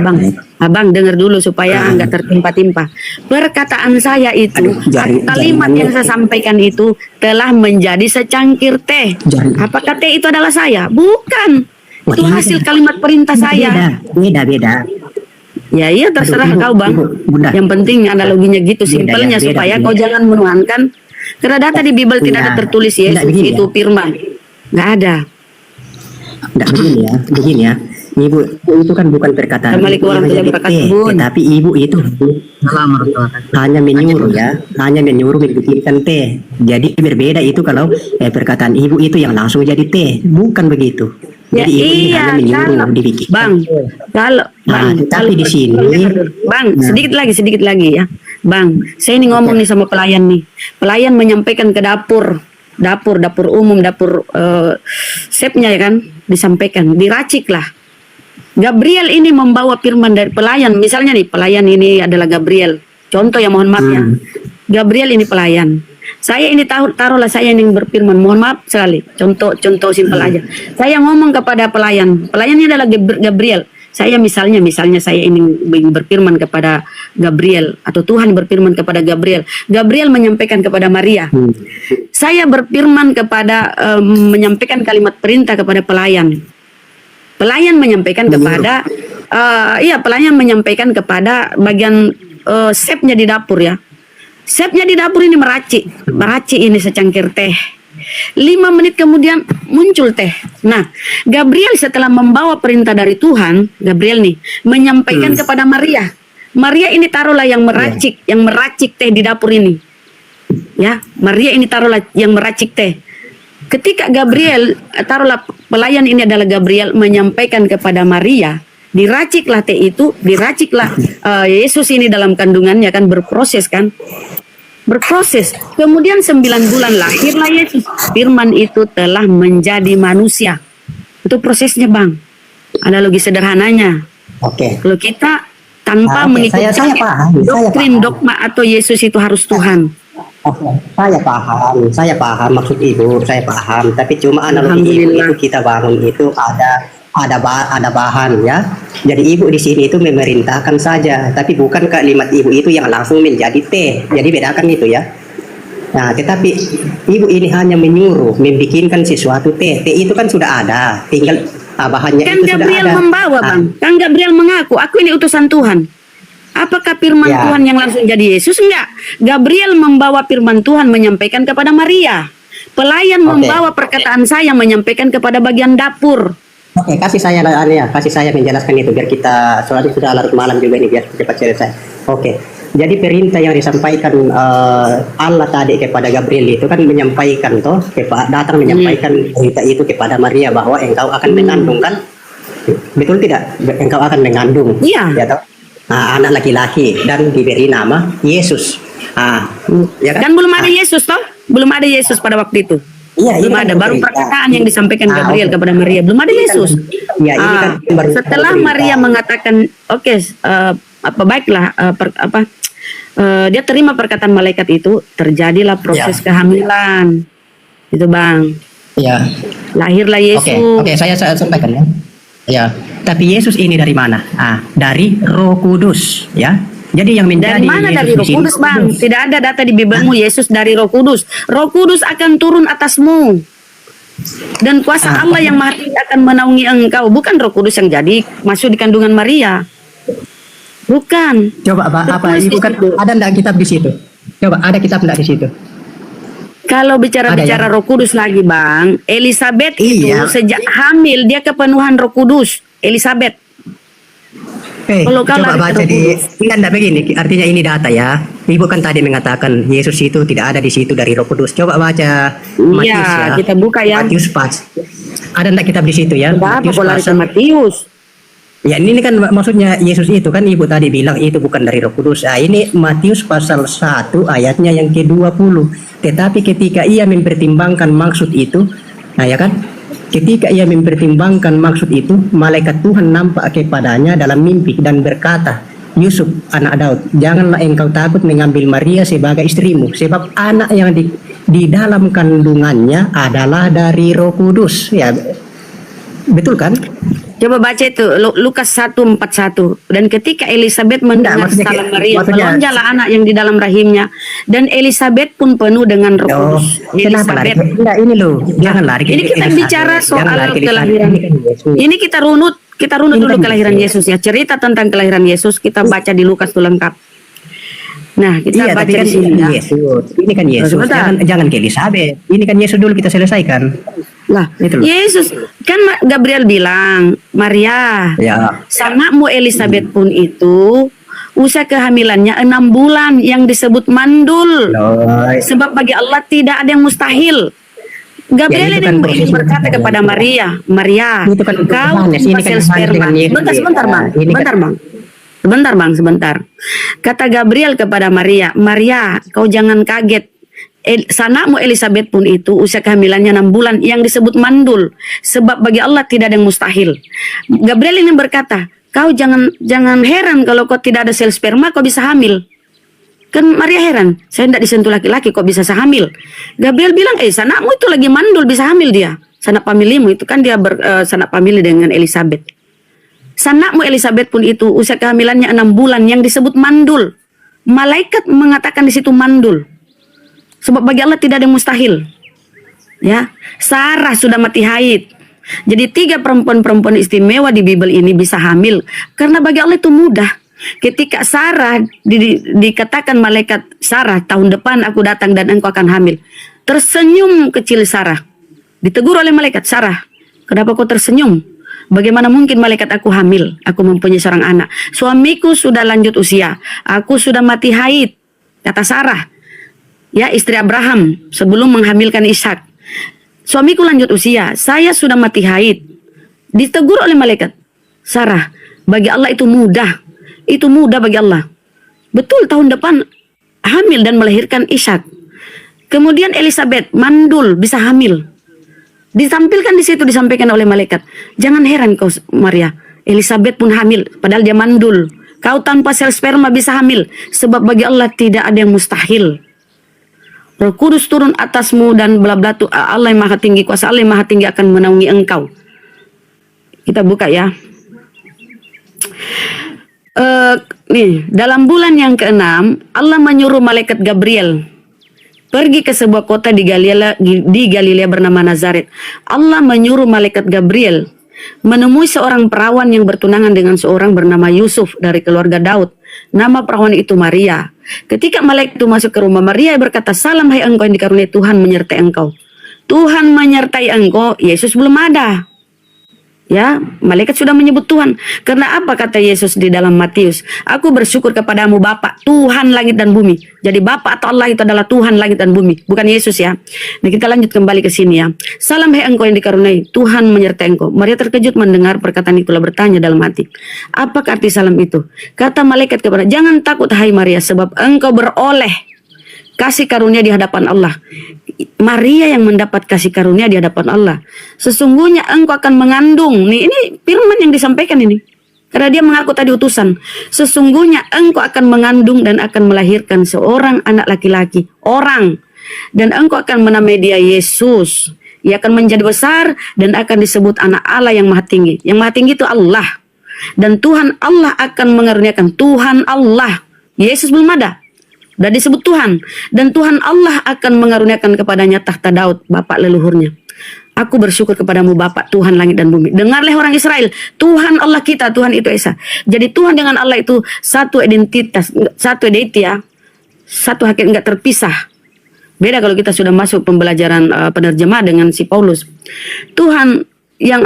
Abang dengar dulu supaya enggak tertimpa-timpa. Perkataan saya itu, kalimat yang saya sampaikan itu telah menjadi secangkir teh. Apakah teh itu adalah saya? Bukan. Itu hasil kalimat perintah saya. Beda. Ya iya, terserah kau Bang. Yang penting analoginya gitu, simpelnya supaya kau jangan menuhankan. Karena data di Bible tidak ada tertulis Yesus itu firman. Nggak ada. Begini ya. Ibu itu kan bukan perkataan. Tapi ibu itu hanya menyuruh ya, hanya menyuruh membikinkan teh. Jadi berbeda itu kalau perkataan ibu itu yang langsung jadi teh, bukan begitu. Jadi ibu hanya menyuruh dibikin. Bang, tapi di sini, Bang, sedikit lagi ya, Bang. Saya ini ngomong nih sama pelayan nih. Pelayan menyampaikan ke dapur umum, chefnya ya kan, disampaikan, diraciklah. Gabriel ini membawa firman dari pelayan. Misalnya nih, pelayan ini adalah Gabriel. Contoh ya, mohon maaf ya. Gabriel ini pelayan. Saya ini taruhlah saya ini berfirman. Mohon maaf sekali. Contoh simpel aja. Saya ngomong kepada pelayan. Pelayan ini adalah Gabriel. Saya misalnya saya ini berfirman kepada Gabriel, atau Tuhan berfirman kepada Gabriel. Gabriel menyampaikan kepada Maria. Saya berfirman menyampaikan kalimat perintah kepada pelayan. Pelayan menyampaikan kepada pelayan menyampaikan kepada bagian chefnya di dapur ya. Chefnya di dapur ini meracik ini secangkir teh. 5 menit kemudian muncul teh. Nah, Gabriel setelah membawa perintah dari Tuhan, Gabriel nih menyampaikan kepada Maria. Maria ini taruhlah yang meracik teh di dapur ini. Ya, Maria ini taruhlah yang meracik teh. Ketika Gabriel, taruhlah pelayan ini adalah Gabriel, menyampaikan kepada Maria, diraciklah teh itu, diraciklah Yesus ini dalam kandungannya kan, berproses. Kemudian 9 bulan lahirlah Yesus. Firman itu telah menjadi manusia. Itu prosesnya Bang. Analogi sederhananya. Kalau kita tanpa mengikuti doktrin dogma atau Yesus itu harus Tuhan. Saya paham maksud ibu, saya paham. Tapi cuma analogi ibu itu kita bangun itu ada bahan ya. Jadi ibu di sini itu memerintahkan saja, tapi bukan kalimat ibu itu yang langsung menjadi teh. Jadi bedakan itu ya. Nah, tetapi ibu ini hanya menyuruh membikinkan sesuatu teh. Teh itu kan sudah ada, tinggal bahannya kan itu Gabriel sudah ada. Membawa Bang. Kan Gabriel mengaku, aku ini utusan Tuhan. Apakah firman Ya. Tuhan yang langsung jadi Yesus? Enggak. Gabriel membawa firman Tuhan menyampaikan kepada Maria. Pelayan Oke. membawa perkataan saya menyampaikan kepada bagian dapur. Oke, kasih saya menjelaskan itu biar kita soalnya sudah larut malam juga ini biar cepat selesai. Oke. Jadi perintah yang disampaikan Allah tadi kepada Gabriel itu kan menyampaikan datang menyampaikan berita itu kepada Maria bahwa engkau akan mengandung kan? Betul tidak? Engkau akan mengandung. Iya. Ya toh? Nah, anak laki-laki dan diberi nama Yesus. Ya kan? Dan belum ada Yesus toh? Belum ada Yesus pada waktu itu. Iya, Belum ini kan ada, baru berita. perkataan yang disampaikan Gabriel oke. kepada Maria. Belum ada Ini kan- Yesus. Iya, ini kan baru- Setelah baru berita. Maria mengatakan, oke, baiklah, dia terima perkataan malaikat itu, terjadilah proses Ya. kehamilan. Itu Bang. Ya. Lahirlah Yesus. Oke, saya sampaikan ya. Ya, tapi Yesus ini dari mana? Dari Roh Kudus, ya. Jadi yang menjadi Dari mana? Yesus Dari di Roh sini, Kudus, Bang. Tidak ada data di Bibelmu Yesus dari Roh Kudus. Roh Kudus akan turun atasmu. Dan kuasa Allah yang Maha Tinggi akan menaungi engkau. Bukan Roh Kudus yang jadi masuk di kandungan Maria. Bukan. Coba apa Tertulis ibu di kan situ. ada enggak kitab di situ? Coba ada kitab enggak di situ? Kalau bicara-bicara Ada ya? Roh Kudus lagi, Bang, Elizabeth itu Iya. sejak hamil dia kepenuhan Roh Kudus. Elizabeth. Kalau kau Coba lari ke baca Roh di Kudus. enggak begini, artinya ini data ya. Ibu kan tadi mengatakan Yesus itu tidak ada di situ dari Roh Kudus. Coba baca Matius ya. kita buka ya. Matius pas. Ada enggak kitab di situ ya? Apa Matius kau lari ke pasal- Matius? Ya ini kan maksudnya Yesus itu kan ibu tadi bilang itu bukan dari Roh Kudus. Ini Matius pasal 1 ayatnya yang ke-20. Tetapi ketika ia mempertimbangkan maksud itu, ya kan? Ketika ia mempertimbangkan maksud itu, malaikat Tuhan nampak kepadanya dalam mimpi dan berkata, Yusuf anak Daud, janganlah engkau takut mengambil Maria sebagai istrimu, sebab anak yang di dalam kandungannya adalah dari Roh Kudus. Ya, betul kan? Coba baca itu Lukas 1:41. Dan ketika Elizabeth mendengar maksudnya salam kayak- Maria, maksudnya- melonjaklah anak yang di dalam rahimnya, dan Elizabeth pun penuh dengan Roh Oh, Kudus. kenapa lari? Elizabeth. Enggak, ini loh, jangan lari. Ini kita Elizabeth. bicara Jangan soal lari ke Elizabeth. kelahiran. Ini kan Yesus. Ini kita runut Ini dulu kan kelahiran Yesus. Yesus ya. Cerita tentang kelahiran Yesus kita baca di Lukas itu lengkap. Nah, kita Iya, baca tapi kan di sini ini ya. Yesus. Ini kan Yesus. sebentar. Jangan ke Elizabeth. Ini kan Yesus dulu kita selesaikan. Lah, Itu loh. Yesus kan Gabriel bilang, Maria, Ya. anakmu Elizabeth pun itu usia kehamilannya 6 bulan yang disebut mandul. Loh. Sebab bagi Allah tidak ada yang mustahil. Gabriel Ya, itu ini kan proses berkata Tuhan. kepada Maria, Maria, Itu kan untuk kau Yohanes, ini kan hasil Yohanes sperma. dengan Yesus. Sebentar, Bang. Ini kan- Sebentar, Bang. Sebentar. Kata Gabriel kepada Maria, Maria, kau jangan kaget. Sanakmu Elizabeth pun itu usia kehamilannya 6 bulan yang disebut mandul. Sebab bagi Allah tidak ada yang mustahil. Gabriel ini berkata, kau jangan heran kalau kau tidak ada sel sperma, kau bisa hamil. Kan Maria heran, saya tidak disentuh laki-laki kok bisa hamil. Gabriel bilang, sanakmu itu lagi mandul bisa hamil dia. Sanak familimu itu kan dia sanak famili dengan Elizabeth. Sanakmu Elizabeth pun itu usia kehamilannya 6 bulan yang disebut mandul. Malaikat mengatakan di situ mandul. Sebab bagi Allah tidak ada yang mustahil. Ya, Sarah sudah mati haid. Jadi 3 perempuan-perempuan istimewa di Bible ini bisa hamil karena bagi Allah itu mudah. Ketika Sarah dikatakan malaikat Sarah, tahun depan aku datang dan engkau akan hamil. Tersenyum kecil Sarah. Ditegur oleh malaikat, Sarah, kenapa kau tersenyum? Bagaimana mungkin malaikat aku hamil? Aku mempunyai seorang anak. Suamiku sudah lanjut usia. Aku sudah mati haid. Kata Sarah, ya istri Abraham sebelum menghamilkan Ishak. Suamiku lanjut usia. Saya sudah mati haid. Ditegur oleh malaikat, Sarah, bagi Allah itu mudah. Itu mudah bagi Allah. Betul tahun depan hamil dan melahirkan Ishak. Kemudian Elizabeth mandul bisa hamil. Ditampilkan di situ disampaikan oleh malaikat. Jangan heran kau Maria, Elizabeth pun hamil padahal dia mandul. Kau tanpa sel sperma bisa hamil sebab bagi Allah tidak ada yang mustahil. Roh Kudus turun atasmu dan bla bla tu Allah yang Maha Tinggi, kuasa Allah yang Maha Tinggi akan menaungi engkau. Kita buka ya. Nih, dalam bulan yang ke-6 Allah menyuruh malaikat Gabriel pergi ke sebuah kota di Galilea bernama Nazaret. Allah menyuruh malaikat Gabriel menemui seorang perawan yang bertunangan dengan seorang bernama Yusuf dari keluarga Daud. Nama perawan itu Maria. Ketika malaikat itu masuk ke rumah Maria berkata, "Salam hai engkau yang dikaruniai Tuhan menyertai engkau." Tuhan menyertai engkau, Yesus belum ada. Ya, malaikat sudah menyebut Tuhan. Karena apa kata Yesus di dalam Matius? Aku bersyukur kepadamu Bapa, Tuhan langit dan bumi. Jadi Bapa atau Allah itu adalah Tuhan langit dan bumi, bukan Yesus ya. Nah, kita lanjut kembali ke sini ya. Salam hai engkau yang dikaruniai, Tuhan menyertai engkau. Maria terkejut mendengar perkataan itu, lalu bertanya dalam hati, apa arti salam itu? Kata malaikat kepada, jangan takut hai Maria, sebab engkau beroleh kasih karunia di hadapan Allah. Maria yang mendapat kasih karunia di hadapan Allah. Sesungguhnya engkau akan mengandung. Nih, ini firman yang disampaikan ini. Karena dia mengaku tadi utusan. Sesungguhnya engkau akan mengandung dan akan melahirkan seorang anak laki-laki. Orang. Dan engkau akan menamai dia Yesus. Ia akan menjadi besar dan akan disebut anak Allah yang maha tinggi. Yang maha tinggi itu Allah. Dan Tuhan Allah akan mengaruniakan. Tuhan Allah. Yesus belum ada. Dan disebut Tuhan. Dan Tuhan Allah akan mengaruniakan kepadanya tahta Daud, bapak leluhurnya. Aku bersyukur kepadamu Bapak, Tuhan langit dan bumi. Dengarlah orang Israel, Tuhan Allah kita, Tuhan itu Esa. Jadi Tuhan dengan Allah itu satu identitas, satu identitas ya. Satu hakikat enggak terpisah. Beda kalau kita sudah masuk pembelajaran penerjemah dengan si Paulus. Tuhan yang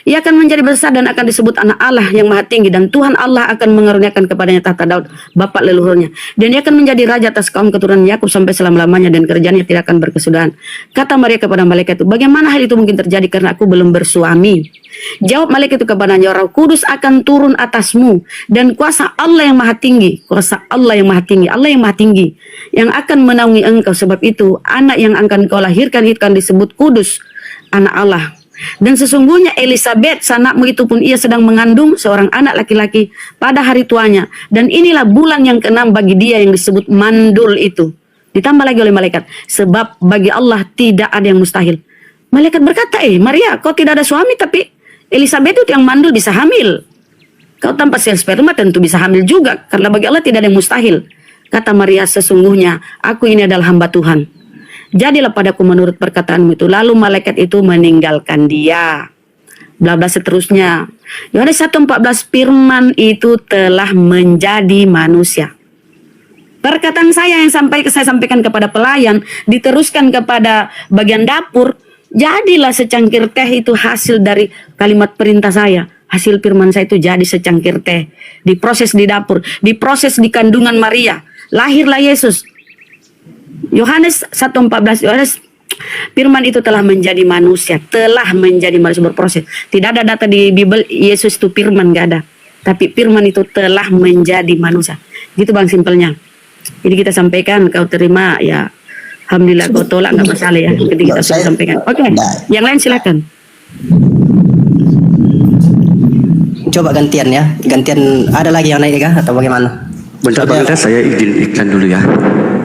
ia akan menjadi besar dan akan disebut anak Allah yang maha tinggi, dan Tuhan Allah akan mengaruniakan kepadanya tahta Daud bapak leluhurnya, dan dia akan menjadi raja atas kaum keturunan Yakub sampai selama-lamanya, dan kerjaannya tidak akan berkesudahan. Kata Maria kepada malaikat itu, bagaimana hal itu mungkin terjadi karena aku belum bersuami? Jawab malaikat itu kepadanya, Roh Kudus akan turun atasmu dan kuasa Allah yang maha tinggi, kuasa Allah yang maha tinggi, Allah yang maha tinggi yang akan menaungi engkau. Sebab itu anak yang akan kau lahirkan itu akan disebut kudus, anak Allah. Dan sesungguhnya Elisabeth sanakmu itu pun ia sedang mengandung seorang anak laki-laki pada hari tuanya, dan inilah bulan yang ke-6 bagi dia yang disebut mandul itu. Ditambah lagi oleh malaikat, sebab bagi Allah tidak ada yang mustahil. Malaikat berkata, Maria, kau tidak ada suami, tapi Elisabeth itu yang mandul bisa hamil. Kau tanpa sel sperma tentu bisa hamil juga, karena bagi Allah tidak ada yang mustahil. Kata Maria, sesungguhnya aku ini adalah hamba Tuhan. Jadilah padaku menurut perkataanmu itu. Lalu malaikat itu meninggalkan dia. Bla bla seterusnya. Yohanes 1:14, firman itu telah menjadi manusia. Perkataan saya yang saya sampaikan kepada pelayan diteruskan kepada bagian dapur. Jadilah secangkir teh itu hasil dari kalimat perintah saya. Hasil firman saya itu jadi secangkir teh. Diproses di dapur, diproses di kandungan Maria. Lahirlah Yesus. Yohanes 1:14, Yohanes, firman itu telah menjadi manusia, berproses. Tidak ada data di Bible Yesus itu firman, gak ada. Tapi firman itu telah menjadi manusia. Gitu bang simpelnya. Jadi kita sampaikan, kau terima ya, alhamdulillah, kau tolak nggak masalah ya. Ketika kita sudah sampaikan. Oke, yang lain silakan. Coba gantian ya, gantian ada lagi yang naik kah atau bagaimana? Bentar saya izin iklan dulu ya.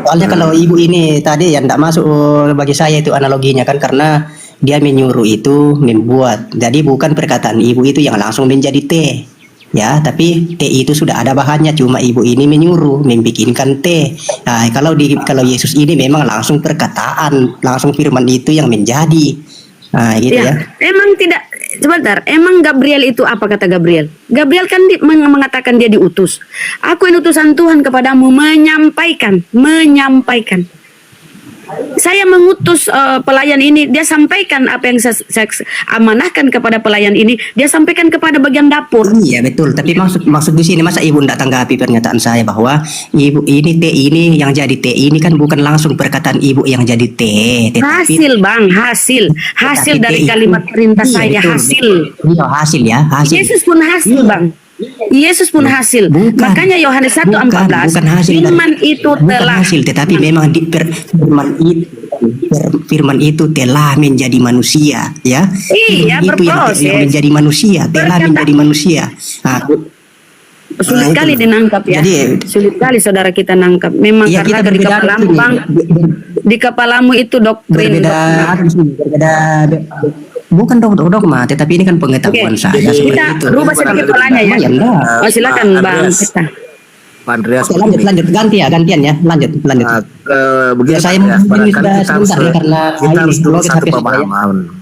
Soalnya kalau ibu ini tadi yang tidak masuk bagi saya itu analoginya kan, karena dia menyuruh itu membuat. Jadi bukan perkataan ibu itu yang langsung menjadi teh. Ya, tapi teh itu sudah ada bahannya, cuma ibu ini menyuruh membikinkan teh. Nah, kalau Yesus ini memang langsung perkataan, langsung firman itu yang menjadi. Nah, gitu ya. Emang tidak, sebentar, emang Gabriel itu apa kata Gabriel? Gabriel kan mengatakan dia diutus. Aku ini utusan Tuhan kepadamu menyampaikan. Saya mengutus pelayan ini, dia sampaikan apa yang saya amanahkan kepada pelayan ini, dia sampaikan kepada bagian dapur. Iya betul, tapi maksud di sini masa ibu tidak tanggapi pernyataan saya bahwa ibu ini teh ini yang jadi teh ini kan bukan langsung perkataan ibu yang jadi teh. Hasil bang, hasil dari kalimat perintah saya, betul, hasil. Iya hasil ya, hasil. Yesus pun hasil bang. Yesus pun hasil. Makanya Yohanes 1:14, firman itu telah hasil, tetapi memang firman itu telah menjadi manusia, ya. Iya, itu yang menjadi manusia, telah menjadi manusia. Nah, sulit kali dinangkap ya. Jadi, sulit kali saudara kita nangkap. Memang ya, karena di kepalamu bang, di kepalamu itu doktrin. Berbeda. Bukan dogma, tetapi ini kan pengetahuan saya. Kita rubah sedikit polanya ya. Silakan Bang Peta. Pak Andreas, lanjut gantian ya, lanjut. Begini, saya kita harus dulu satu pemahaman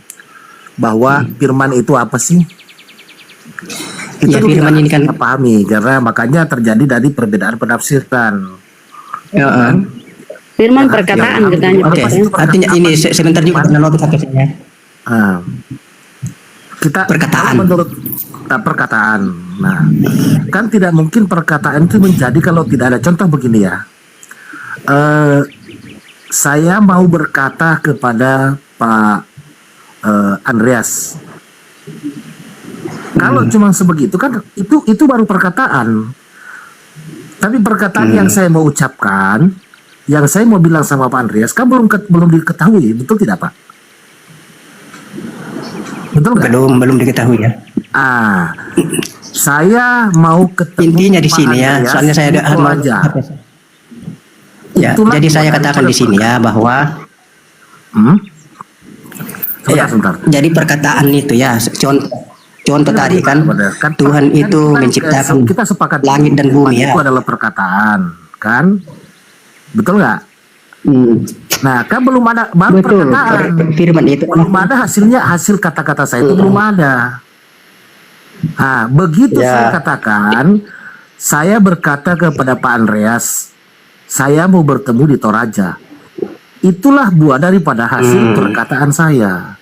bahwa firman itu apa sih? Itu Ya, dulu firman ini kan kita pahami karena makanya terjadi dari perbedaan penafsiran. Heeh. Firman Ya, perkataan yang- katanya. Oke, Apa itu artinya ini perkataan? sebentar juga karena lobby sampai sini ya. Ah, kita Perkataan. kalau menurut perkataan. Nah, kan tidak mungkin perkataan itu menjadi kalau tidak ada contoh begini ya. Saya mau berkata kepada Pak Andreas, kalau cuma sebegitu kan itu baru perkataan. Tapi perkataan yang saya mau ucapkan, yang saya mau bilang sama Pak Andreas kan belum diketahui, betul tidak Pak? Betul nggak? Belum diketahui ya. Saya mau ketemu Intinya di Pak sini ya, Andreas soalnya saya di ada Toraja. Ya, Itulah jadi saya buatan katakan di sini ya bahwa ya, Sebentar. jadi perkataan itu ya contoh tadi kan Benar. Kan Tuhan kan itu kita- menciptakan kita sepakat langit dan bumi ya. itu adalah perkataan, kan? Betul nggak? Hmm, Nah, kan belum ada baru betul. perkataan. Firman itu Belum ada hasil kata-kata saya itu belum ada. Nah, begitu Ya. saya katakan, saya berkata kepada Pak Andreas, saya mau bertemu di Toraja. Itulah buah daripada hasil perkataan saya.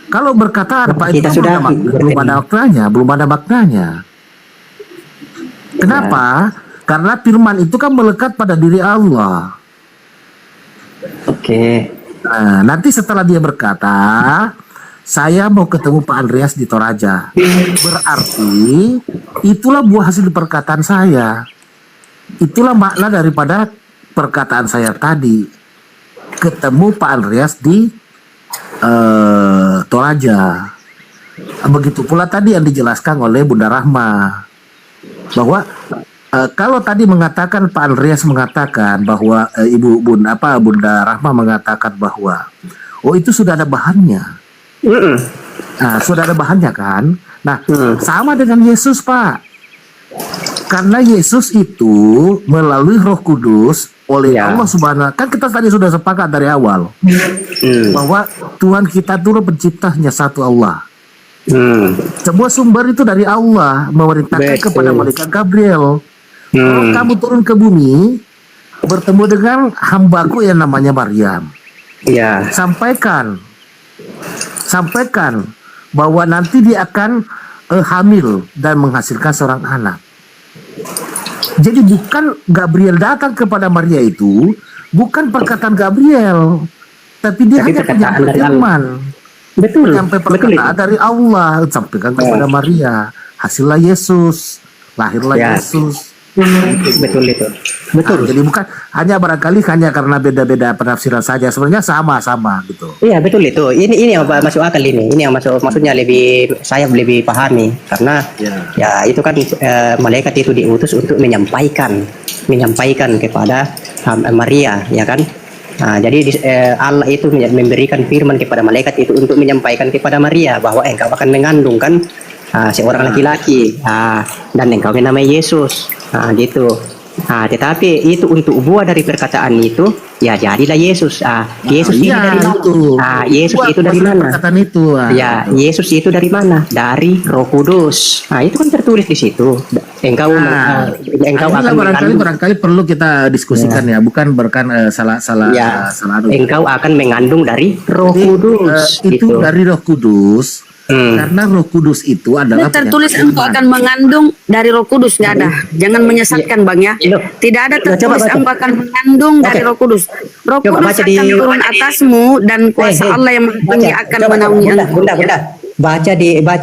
Kalau berkataan Pak Kita itu sudah belum ada maknanya, belum ada maknanya. Kenapa? Karena firman itu kan melekat pada diri Allah. Oke. Nah, nanti setelah dia berkata, saya mau ketemu Pak Andreas di Toraja. Berarti itulah buah hasil perkataan saya. Itulah makna daripada perkataan saya tadi. Ketemu Pak Andreas di Toraja. Begitu pula tadi yang dijelaskan oleh Bunda Rahma. Bahwa kalau tadi mengatakan Pak Andreas mengatakan bahwa Bunda Rahma mengatakan bahwa itu sudah ada bahannya. Nah, sudah ada bahannya kan. Nah, sama dengan Yesus Pak. Karena Yesus itu melalui Roh Kudus oleh Ya. Allah Subhanahu, kan kita tadi sudah sepakat dari awal bahwa Tuhan kita itu pencipta hanya satu Allah. Semua sumber itu dari Allah memerintahkan Betul. kepada malaikat Gabriel. Kalau kamu turun ke bumi bertemu dengan hambaku yang namanya Maryam, Ya. sampaikan bahwa nanti dia akan hamil dan menghasilkan seorang anak. Jadi bukan Gabriel datang kepada Maria itu bukan perkataan Gabriel, tapi dia Tapi hanya perkataan penyampaian dari Allah. firman. Betul. Sampai Betul itu. perkataan dari Allah sampaikan kepada Maria, hasillah Yesus, lahirlah Ya. Yesus. Betul itu. Betul. Jadi bukan hanya barangkali hanya karena beda-beda penafsiran saja, sebenarnya sama-sama gitu. Iya betul itu. Ini yang masuk akal ini. Ini yang maksudnya saya lebih pahami karena ya itu kan malaikat itu diutus untuk menyampaikan kepada Maria ya kan. Nah, jadi Allah itu memberikan firman kepada malaikat itu untuk menyampaikan kepada Maria bahwa engkau akan mengandung kan seorang laki-laki dan engkau namanya Yesus. Nah, gitu. Nah, tetapi itu untuk buah dari perkataan itu ya jadilah Yesus. Yesus ini dari mana? itu. Yesus Buat itu dari maksud mana? perkataan itu. Ya, Yesus itu dari mana? Dari Roh Kudus. Nah, itu kan tertulis di situ. Engkau Inilah akan barangkali perlu kita diskusikan ya, bukan salah ya, anu. engkau akan mengandung dari Roh Jadi, Kudus. itu gitu. dari Roh Kudus. Karena Roh Kudus itu adalah Tertulis penyampaian engkau firman. akan mengandung dari Roh Kudus, nggak ada. Jangan menyesatkan Bang ya. Iya. Tidak ada Coba tertulis baca. engkau akan mengandung dari Oke. Roh Kudus. Roh Coba Kudus baca akan di- turun atasmu dan kuasa Allah yang Maha Tinggi akan menaungi engkau. Bunda. Baca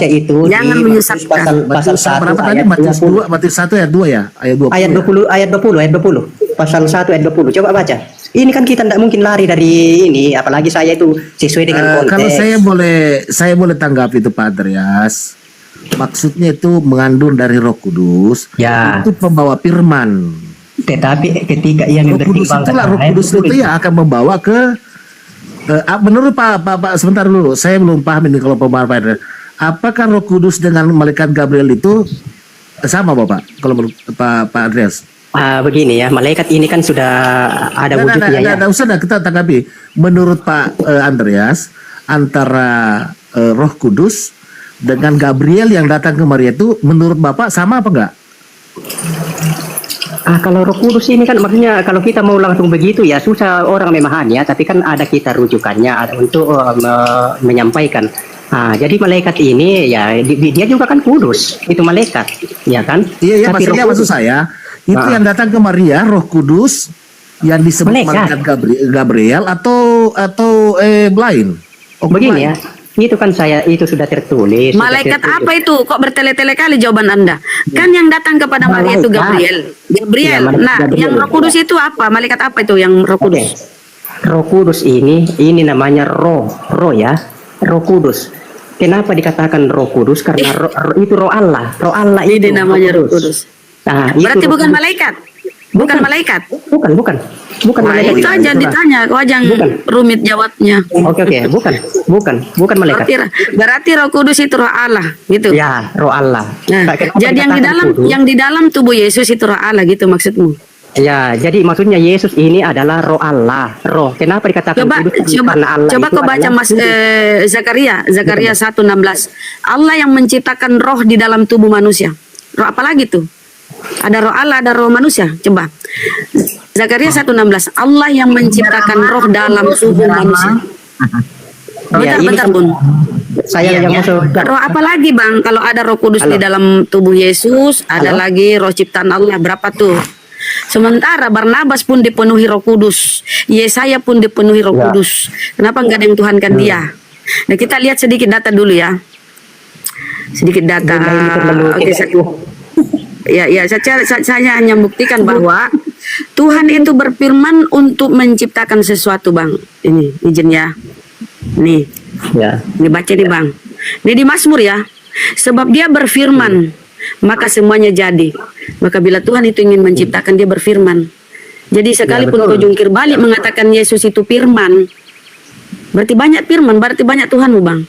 itu Jangan di menyesatkan. pasal Matius 1 berapa tadi? ayat Matius 20. 2, Matius 1 ayat 2 ya? Ayat 20. Ayat 20. Pasal 1 ayat 20. Coba baca. Ini kan kita tidak mungkin lari dari ini, apalagi saya itu sesuai dengan konteks. Kalau saya boleh tanggapi itu Pak Andreas. Maksudnya itu mengandung dari Roh Kudus. Ya. Itu pembawa firman. Tetapi ketika ia Roh Kudus itulah Roh Kudus itu yang akan membawa ke menurut Pak sebentar dulu, saya belum paham ini kalau pemahaman Pak Andreas. Apakah Roh Kudus dengan malaikat Gabriel itu sama Bapak? Kalau menurut Pak Andreas? Begini ya, malaikat ini kan sudah ada wujudnya ya. Nggak usah kita tanggapi. Menurut Pak Andreas, antara Roh Kudus dengan Gabriel yang datang ke Maria itu menurut Bapak sama apa enggak? Kalau Roh Kudus ini kan maksudnya kalau kita mau langsung begitu ya susah orang memahami ya, tapi kan ada kita rujukannya ada untuk menyampaikan. Jadi malaikat ini ya dia juga kan kudus, itu malaikat, ya kan? Iya, Tapi maksudnya Roh maksud Kudus- saya itu yang datang ke Maria Roh Kudus yang disebut Malaikat. malaikat Gabriel atau lain. begini ya, itu kan itu sudah tertulis. sudah Malaikat tertulis. apa itu? Kok bertele-tele kali jawaban Anda? Kan yang datang kepada Maria itu Malaikat. Gabriel. Ya, malaikat Nah, Gabriel. yang Roh Kudus itu apa? Malaikat apa itu yang Roh Oke. Kudus? Roh Kudus ini namanya roh ya, Roh Kudus. Kenapa dikatakan Roh Kudus? Karena itu Roh Allah itu. Ini namanya Roh Kudus. Nah, itu Berarti Roh bukan Kudus. malaikat. Bukan malaikat. Bukan Nah, malaikat. itu aja ditanya, kok aja Bukan. rumit jawabnya. Oke, bukan malaikat. Berarti Roh Kudus itu Roh Allah, gitu. Ya, Roh Allah. Nah, Kenapa jadi dikatakan kudus? yang di dalam tubuh Yesus itu Roh Allah, gitu maksudmu? Ya, jadi maksudnya Yesus ini adalah Roh Allah. Roh. Kenapa dikatakan kudus? Karena Allah Coba itu kau baca adalah Mas kudus. Zakaria 1:16. Allah yang menciptakan roh di dalam tubuh manusia. Roh apa lagi tuh? Ada roh Allah, ada roh manusia. Coba. Zakaria 1:16. Allah yang menciptakan roh dalam tubuh manusia. Ya, ini Bentar, kan- Bun. Saya yang masuk. Roh apa lagi, Bang? Kalau ada Roh Kudus di dalam tubuh Yesus, ada lagi roh ciptaan Allah. Berapa tuh? Sementara Barnabas pun dipenuhi Roh Kudus, Yesaya pun dipenuhi Roh Ya. Kudus. Kenapa enggak ada yang Tuhankan dia? Nah, kita lihat sedikit data dulu ya. Sedikit data. Oke, saya hanya membuktikan bahwa Tuhan itu berfirman untuk menciptakan sesuatu, Bang. Ini izin ya. Nih, Ya. dibaca nih, Bang. Ini di Mazmur ya. Sebab dia berfirman, maka semuanya jadi. Maka bila Tuhan itu ingin menciptakan, dia berfirman. Jadi sekalipun kau jungkir balik mengatakan Yesus itu firman, berarti banyak firman, berarti banyak Tuhanmu, Bang.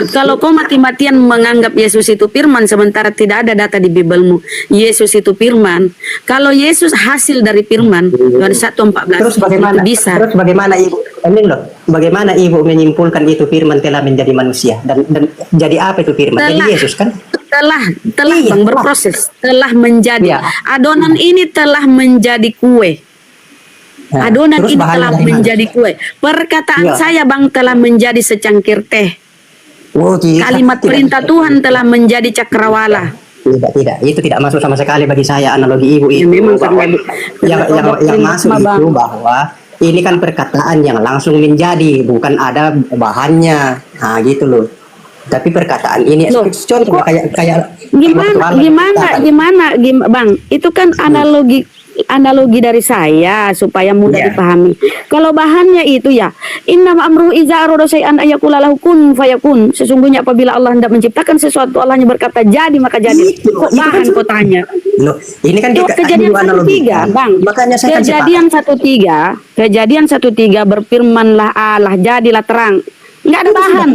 Kalau kau mati-matian menganggap Yesus itu firman sementara tidak ada data di Bibelmu Yesus itu firman. Kalau Yesus hasil dari firman, Yohanes 1:14 Terus bagaimana? itu bisa. Terus bagaimana ibu? Ini loh. Bagaimana ibu menyimpulkan itu firman telah menjadi manusia dan jadi apa itu firman? Jadi Yesus kan? Telah Iya, Bang, berproses, telah menjadi. Iya. Adonan ini telah menjadi kue. Nah, Adonan terus ini bahannya telah dari mana? menjadi kue. Perkataan Iya. saya, Bang, telah menjadi secangkir teh. Oh, tidak, Kalimat tidak. perintah Tuhan telah menjadi cakrawala. Tidak, itu tidak masuk sama sekali bagi saya analogi ibu Ya, itu. memang Bahwa karena yang doktrin masuk dogma, Bang. itu bahwa ini kan perkataan yang langsung menjadi, bukan ada bahannya. Nah, gitu loh. Tapi perkataan ini Loh, contoh kayak Gimana, Bang? Itu kan analogi dari saya supaya mudah Iya. dipahami. Kalau bahannya itu ya, innama amruhu iza arada syai'an ayaqula lahu kun fayakun. Sesungguhnya apabila Allah hendak menciptakan sesuatu, Allah hanya berkata jadi maka jadi. Kok itu bahan kan kau tanya? Loh, ini kan Itu Kejadian 1:3, Bang. Makanya saya Kejadian 1:3 berfirmanlah Allah, jadilah terang. Enggak ada bahan.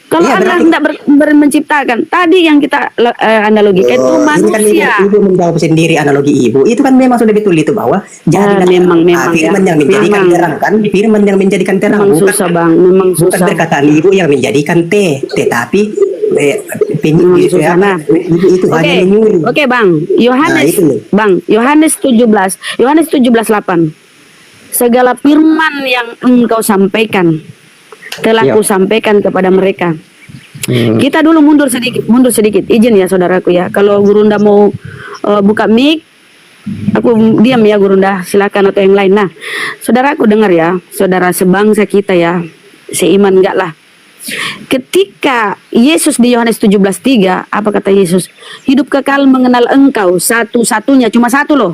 Kalau Iya, Allah berarti- hendak menciptakan, tadi yang kita analogikan itu Ini kan manusia. ibu menjawab sendiri analogi ibu. Itu kan memang sudah betul itu bahwa jadilah memang firman ya. yang menjadikan Memang. terang kan, firman yang menjadikan terang Memang susah, Bang. Memang bukan susah. perkataan ibu yang menjadikan tetapi Memang gitu susah. Nah, itu hanya menyuruh. Oke, Bang. Yohanes, itu loh. Bang. Yohanes 17:8. Segala firman yang engkau sampaikan telah Iya. ku sampaikan kepada mereka. Kita dulu mundur sedikit. Izin ya, saudaraku ya. Kalau Gurunda mau buka mic, aku diam ya, Gurunda. Silakan atau yang lain. Nah, saudaraku dengar ya, saudara sebangsa kita ya, seiman enggak lah. Ketika Yesus di Yohanes 17:3, apa kata Yesus? Hidup kekal mengenal engkau satu-satunya, cuma satu loh.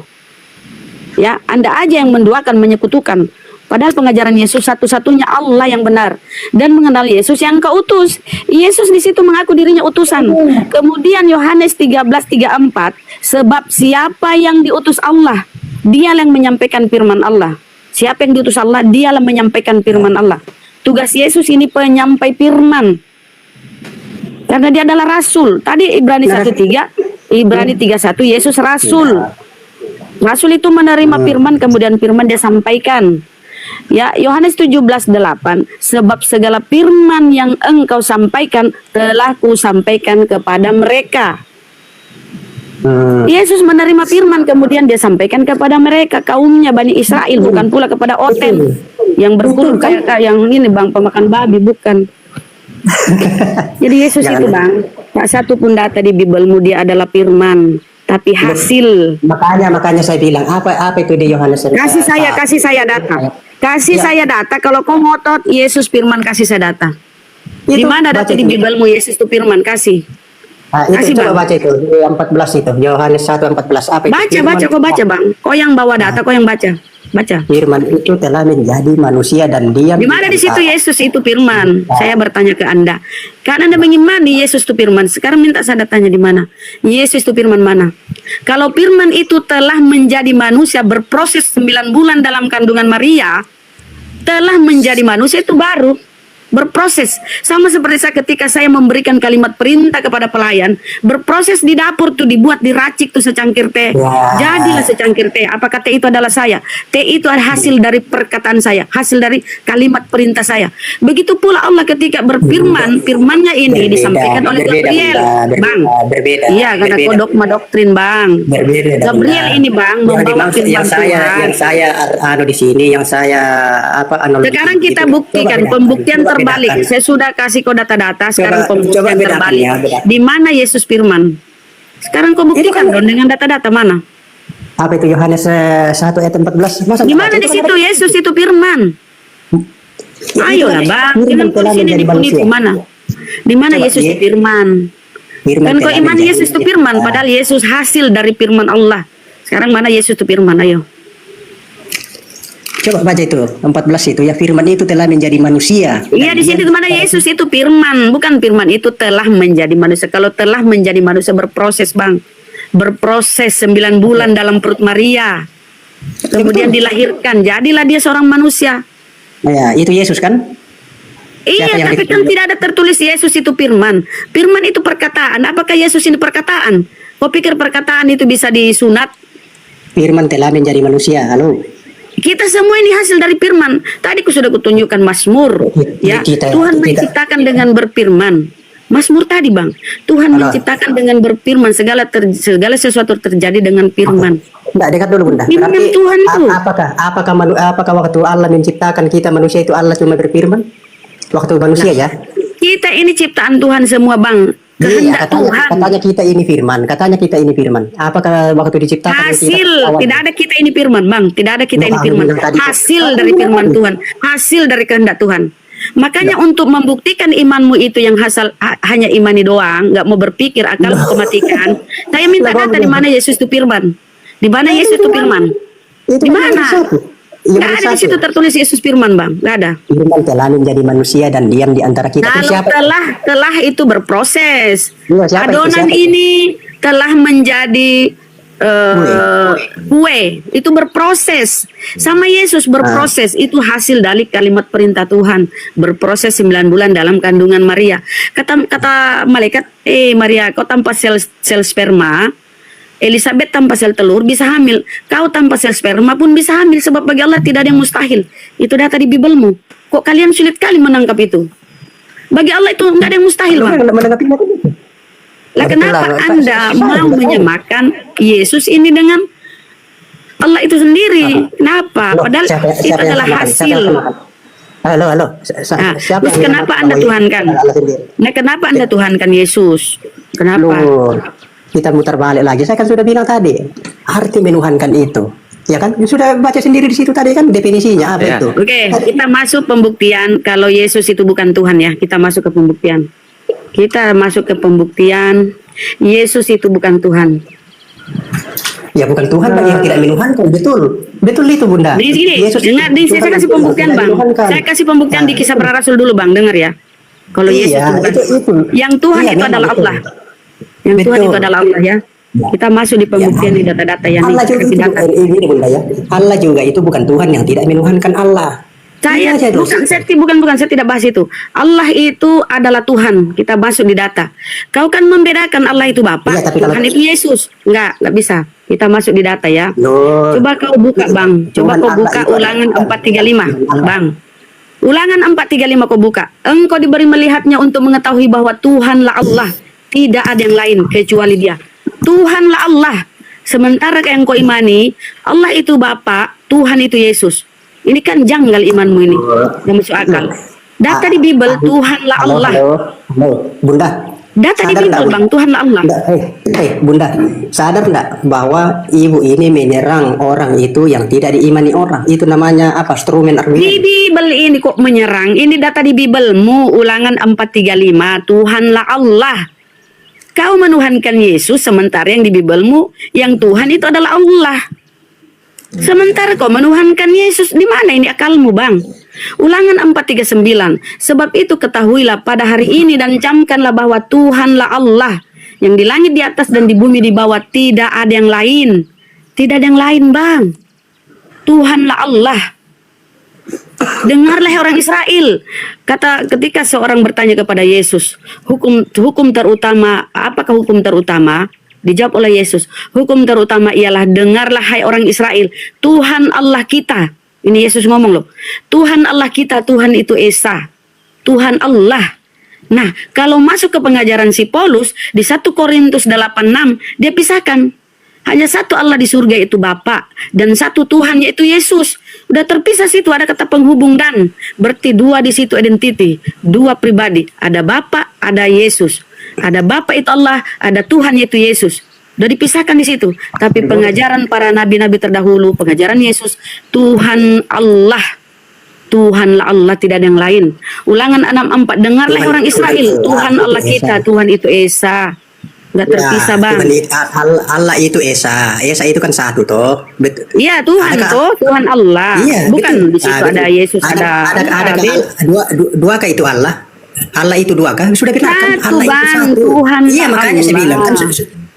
Ya, Anda aja yang menduakan, menyekutukan. Padahal pengajaran Yesus satu-satunya Allah yang benar dan mengenal Yesus yang kau utus. Yesus di situ mengaku dirinya utusan. Kemudian Yohanes 13:34, sebab siapa yang diutus Allah, dia yang menyampaikan firman Allah. Siapa yang diutus Allah, dialah menyampaikan firman Allah. Tugas Yesus ini penyampai firman. Karena dia adalah rasul. Tadi Ibrani 1:1, Yesus rasul. Rasul itu menerima firman, kemudian firman dia sampaikan. Ya, Yohanes 17:8, sebab segala firman yang engkau sampaikan telah kusampaikan kepada mereka. Yesus menerima firman kemudian dia sampaikan kepada mereka, kaumnya Bani Israel, bukan pula kepada Oten yang berkulit kayak yang ini Bang, pemakan babi, bukan. Jadi Yesus itu Bang, tak satu pun data di Bibelmu dia adalah firman, tapi hasil. Makanya saya bilang apa itu di Yohanes. Kasih saya data. Kasih saya data. Kalau kau ngotot Yesus firman, kasih saya data. Di mana data di Bibelmu Yesus itu firman? Kasih. Itu coba baca itu yang 14 itu Yohanes 1:14 apa itu? Baca, kau baca Bang. Kau yang bawa data, kau yang baca. Firman itu telah menjadi manusia dan diam. Di mana di situ Yesus itu firman? Saya bertanya ke Anda. Karena Anda mengimani Yesus itu firman. Sekarang minta saya datanya di mana? Yesus itu firman mana? Kalau firman itu telah menjadi manusia, berproses 9 bulan dalam kandungan Maria, telah menjadi manusia, itu baru berproses. Sama seperti saya ketika saya memberikan kalimat perintah kepada pelayan, berproses di dapur tuh, dibuat, diracik tuh secangkir teh. Jadilah secangkir teh. Apakah teh itu adalah saya? Teh itu adalah hasil dari perkataan saya, hasil dari kalimat perintah saya. Begitu pula Allah ketika berfirman, firmannya ini disampaikan oleh Gabriel. Bang, iya, karena kau dogma doktrin Bang. Gabriel ini Bang membawa firman Tuhan. Yang saya di sini, yang saya Sekarang kita buktikan pembuktian terbalik. Saya sudah kasih kau data-data. Sekarang pembuktian terbalik. Di mana Yesus firman? Sekarang kau buktikan dong dengan data-data mana? Apa itu Yohanes 1:14? Di mana di situ Yesus itu firman? Ayolah Bang, jangan kau sini dipenipu mana? Di mana Yesus itu firman? Dan kau imani Yesus itu firman, padahal Yesus hasil dari firman Allah. Sekarang mana Yesus itu firman? Ayo. Coba baca itu 14 itu ya, firman itu telah menjadi manusia. Iya, di situ mana Yesus itu firman, bukan firman itu telah menjadi manusia. Kalau telah menjadi manusia berproses Bang, berproses 9 bulan dalam perut Maria, kemudian dilahirkan, jadilah dia seorang manusia. Ya, itu Yesus kan? Iya, tapi kan tidak ada tertulis Yesus itu firman. Firman itu perkataan. Apakah Yesus ini perkataan? Kau pikir perkataan itu bisa disunat? Firman telah menjadi manusia. Halo. Kita semua ini hasil dari firman. Tadi ku sudah kutunjukkan Mazmur. Ya, Tuhan menciptakan dengan berfirman. Mazmur tadi Bang, Tuhan menciptakan dengan berfirman, segala sesuatu terjadi dengan firman. Tidak dekat dulu Bunda. Firman Tuhan itu. Apakah waktu Allah menciptakan kita manusia itu Allah cuma berfirman? Waktu manusia ya? Kita ini ciptaan Tuhan semua Bang. Kehendak Tuhan. Katanya kita ini firman. Apakah waktu diciptakan hasil tidak ada kita ini firman Bang, tidak ada kita ini firman. Hasil dari firman Tuhan, hasil dari kehendak Tuhan. Makanya untuk membuktikan imanmu itu yang hanya imani doang, nggak mau berpikir, akal kematikan. Saya minta data di mana Yesus itu firman. Di mana Yesus itu firman? Di mana? Nggak ada di situ tertulis Yesus firman Bang, nggak ada. Firman telah menjadi manusia dan diam di antara kita. Kalau telah itu berproses. Adonan ini telah menjadi kue, itu berproses. Sama Yesus berproses, itu hasil dari kalimat perintah Tuhan. Berproses 9 bulan dalam kandungan Maria. Kata malaikat, Maria, kau tanpa sel sperma, Elizabeth tanpa sel telur bisa hamil. Kau tanpa sel sperma pun bisa hamil, sebab bagi Allah tidak ada yang mustahil. Itu data di Bibelmu. Kok kalian sulit kali menangkap itu? Bagi Allah itu nggak ada yang mustahil, Bang. Lah kenapa Anda mau menyamakan Yesus ini dengan Allah itu sendiri? Kenapa? Padahal itu adalah hasil. Halo. Terus kenapa Anda tuhankan? Nah, kenapa Anda tuhankan Yesus? Kenapa? Kita muter balik lagi. Saya kan sudah bilang tadi, arti menuhankan itu. Ya kan? Sudah baca sendiri di situ tadi kan definisinya apa itu. Oke, kita masuk pembuktian kalau Yesus itu bukan Tuhan ya. Kita masuk ke pembuktian. Yesus itu bukan Tuhan. Ya bukan Tuhan bagi yang tidak menuhankan, betul itu Bunda. Di sini, dengar, saya kasih pembuktian Bang. Saya kasih pembuktian di Kisah Para Rasul dulu Bang, dengar ya. Kalau Yesus itu bukan. Yang Tuhan itu adalah Allah. Yang Tuhan itu adalah Allah ya. Kita masuk di pembuktian di data-data yang Allah juga dikasih data. Ini Bunda ya. Allah juga itu bukan Tuhan yang tidak menuhankan Allah. Saya Itu aja, bukan, saya tidak bahas itu. Allah itu adalah Tuhan. Kita masuk di data. Kau kan membedakan Allah itu Bapa, Iya, tapi Tuhan kalau- itu Yesus. Enggak bisa. Kita masuk di data ya. Loh. Coba kau buka, Bang. Coba Tuhan kau Allah buka itu Ulangan adalah- 435, Bang. Ulangan 435 kau buka. Engkau diberi melihatnya untuk mengetahui bahwa Tuhanlah Allah. Tidak ada yang lain kecuali Dia. Tuhanlah Allah. Sementara yang kau imani, Allah itu Bapa, Tuhan itu Yesus. Ini kan janggal imanmu ini. Yang masuk akal. Data di Bible, Tuhanlah Allah. Halo, Bunda. Data di Sadar Bible, nggak, Bang, Tuhanlah Allah. Bunda, sadar enggak bahwa ibu ini menyerang orang itu yang tidak diimani orang? Itu namanya apa? Instrumen Di argumen. Bible ini kok menyerang. Ini data di Biblemu, Ulangan 435, Tuhanlah Allah. Kau menuhankan Yesus, sementara yang di Biblemu, yang Tuhan itu adalah Allah. Sementara kau menuhankan Yesus, di mana ini akalmu, Bang? Ulangan 439, sebab itu ketahuilah pada hari ini dan camkanlah bahwa Tuhanlah Allah, yang di langit di atas dan di bumi di bawah, tidak ada yang lain. Tidak ada yang lain, Bang. Tuhanlah Allah. Dengarlah orang Israel. Ketika seorang bertanya kepada Yesus, hukum terutama, apakah hukum terutama? Dijawab oleh Yesus, hukum terutama ialah dengarlah hai orang Israel, Tuhan Allah kita. Ini Yesus ngomong loh. Tuhan Allah kita, Tuhan itu Esa. Tuhan Allah. Nah, kalau masuk ke pengajaran si Paulus di 1 Korintus 8:6, dia pisahkan. Hanya satu Allah di surga itu Bapa, dan satu Tuhan yaitu Yesus. Udah terpisah situ, ada kata penghubung dan. Berarti dua di situ identity, dua pribadi. Ada Bapa, ada Yesus. Ada Bapa itu Allah, ada Tuhan yaitu Yesus. Udah dipisahkan di situ. Tapi pengajaran para nabi-nabi terdahulu, pengajaran Yesus, Tuhan Allah. Tuhanlah Allah, tidak ada yang lain. Ulangan 6:4, dengarlah Tuhan- orang Israel, Tuhan- Tuhan Tuhan Allah itu kita, Esa. Tuhan itu Esa. Nggak terpisah, Bang. Allah itu Esa. Esa itu kan satu toh. Iya, Tuhan Adakah- tuh, Tuhan Allah. Iya, Bukan betul. di situ Ah, ada betul. Yesus, ada dua kah itu Allah? Allah itu dua kah? Sudah bilang kan Satu, Allah itu Bang, satu. Tuhan Iya, makanya saya Allah. bilang kan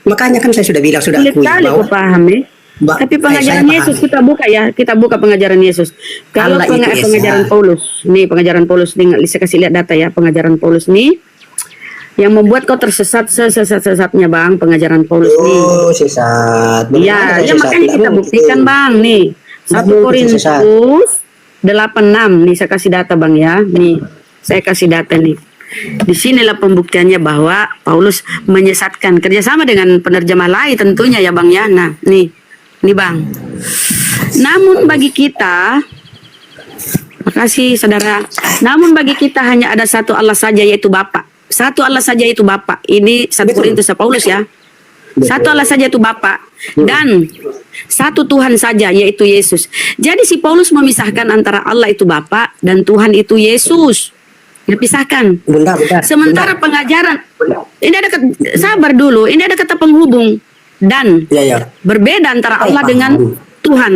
makanya kan saya sudah bilang sudah Sulit akui kali bahwa kau paham ya. Tapi pengajaran saya Yesus paham. kita buka ya, kita buka pengajaran Yesus. Kalau Allah itu Esa. pengajaran Paulus, nih pengajaran Paulus nih, saya kasih lihat data ya, pengajaran Paulus nih yang membuat kau tersesat sesat-sesatnya, Bang, pengajaran Paulus nih. Oh, sesat. Iya, ya makanya kita buktikan, Bang, nih. 1 Betul, Korintus sesat. 8:6 nih saya kasih data, Bang ya. Nih, saya kasih data nih. Di sinilah pembuktiannya bahwa Paulus menyesatkan, kerjasama dengan penerjemah lain tentunya ya, Bang ya. Nah, nih Bang. Namun bagi kita, makasih saudara. Namun bagi kita hanya ada satu Allah saja yaitu Bapa. Satu Allah saja yaitu Bapa. Ini 1 Korintus Paulus ya. Satu Allah saja itu Bapa. Dan satu Tuhan saja yaitu Yesus. Jadi si Paulus memisahkan antara Allah itu Bapa dan Tuhan itu Yesus. Dipisahkan. Bunda. Sementara pengajaran, ini ada sabar dulu, ini ada kata penghubung dan Iya. berbeda antara Allah Paham. dengan Tuhan.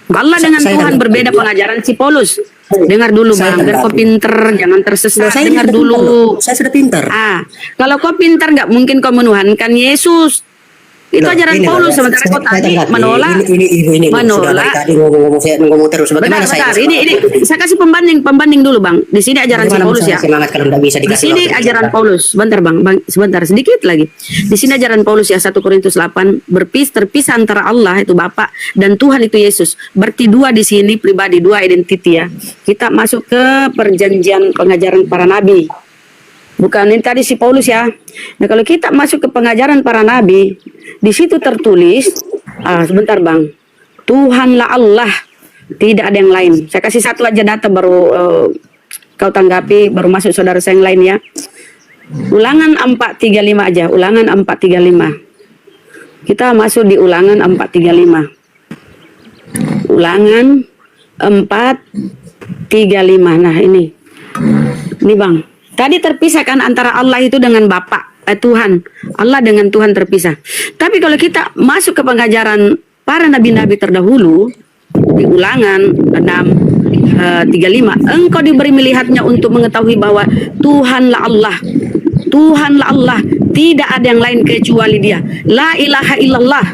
Allah dengan Saya Tuhan dengar. berbeda pengajaran si Paulus. Dengar dulu, Saya Bang, biar dengar. kau pinter, jangan tersesat. Saya Dengar sudah dulu. pintar. Saya sudah pintar. Kalau kau pintar nggak mungkin kau menuhankan Yesus. Itu Loh, ajaran ini loh, Paulus. Sementara kau saya tadi dengar. menolak. Ini sudah dari tadi ngomong saya ngomong terus. Bagaimana Bentar, saya? ini saya kasih pembanding dulu, Bang. Di sini ajaran si Bagaimana Paulus bisa ya. semangat kalau tidak bisa Di dikasih sini waktu ajaran bicara? Paulus. Sebentar, Bang, sebentar sedikit lagi. Di sini ajaran Paulus ya, 1 Korintus 8 terpisah antara Allah itu Bapa dan Tuhan itu Yesus. Berarti dua di sini pribadi, dua identity ya. Kita masuk ke perjanjian pengajaran para nabi. Bukan ini tadi si Paulus ya. Nah, kalau kita masuk ke pengajaran para nabi, di situ tertulis, sebentar, Bang. Tuhanlah Allah, tidak ada yang lain. Saya kasih satu aja data baru kau tanggapi, baru masuk saudara saya yang lain ya. Ulangan 435 aja, Ulangan 435. Kita masuk di Ulangan 435. Ulangan 435. Nah, ini Bang. Tadi terpisahkan antara Allah itu dengan Bapa, Tuhan. Allah dengan Tuhan terpisah. Tapi kalau kita masuk ke pengajaran para nabi-nabi terdahulu, di Ulangan 6:35, engkau diberi melihatnya untuk mengetahui bahwa Tuhanlah Allah. Tuhanlah Allah, tidak ada yang lain kecuali Dia. La ilaha illallah.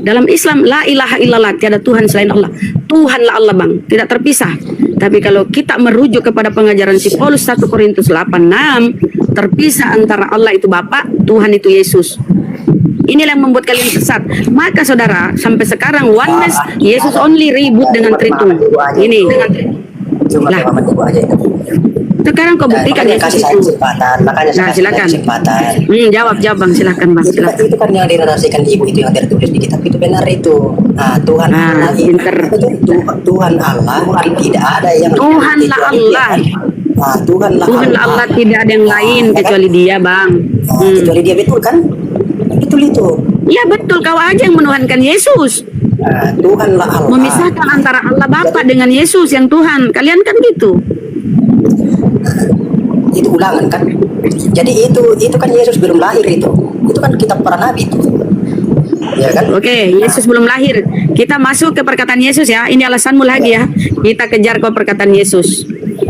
Dalam Islam la ilaha illallah, tiada Tuhan selain Allah. Tuhanlah Allah bang, tidak terpisah. Tapi kalau kita merujuk kepada pengajaran si Paulus 1 Korintus 8:6, terpisah antara Allah itu Bapa, Tuhan itu Yesus. Inilah yang membuat kalian sesat. Maka saudara, sampai sekarang oneness Yesus only ribut dengan Tritum. Ini. Cuma Lah. pemahaman ibu aja itu. Sekarang kau buktikan Makanya Yesus kasih saya itu. kesempatan, makanya saya Nah, kasih silakan. kesempatan. Jawab bang, silakan bang, silakan. Itu kan yang dinarasikan ibu itu yang tertulis di kitab itu benar itu. Nah, Tuhan Ah, Allah pinter. Tuhan Allah tidak ada yang Tuhanlah kecuali Allah. Dia. Nah, Tuhanlah Tuhanlah Allah, tidak ada yang lain kecuali Dia bang. Nah, kecuali Dia, betul kan? Betul itu. Ya betul, kau aja yang menuhankan Yesus. Nah, Tuhanlah Allah. Memisahkan antara Allah Bapa dengan Yesus yang Tuhan. Kalian kan gitu. Itu ulangan kan? Jadi itu kan Yesus belum lahir itu. Itu kan kitab para nabi itu. Ya kan? Oke, Yesus belum lahir. Kita masuk ke perkataan Yesus ya. Ini alasanmu lagi ya. Kita kejar ke perkataan Yesus.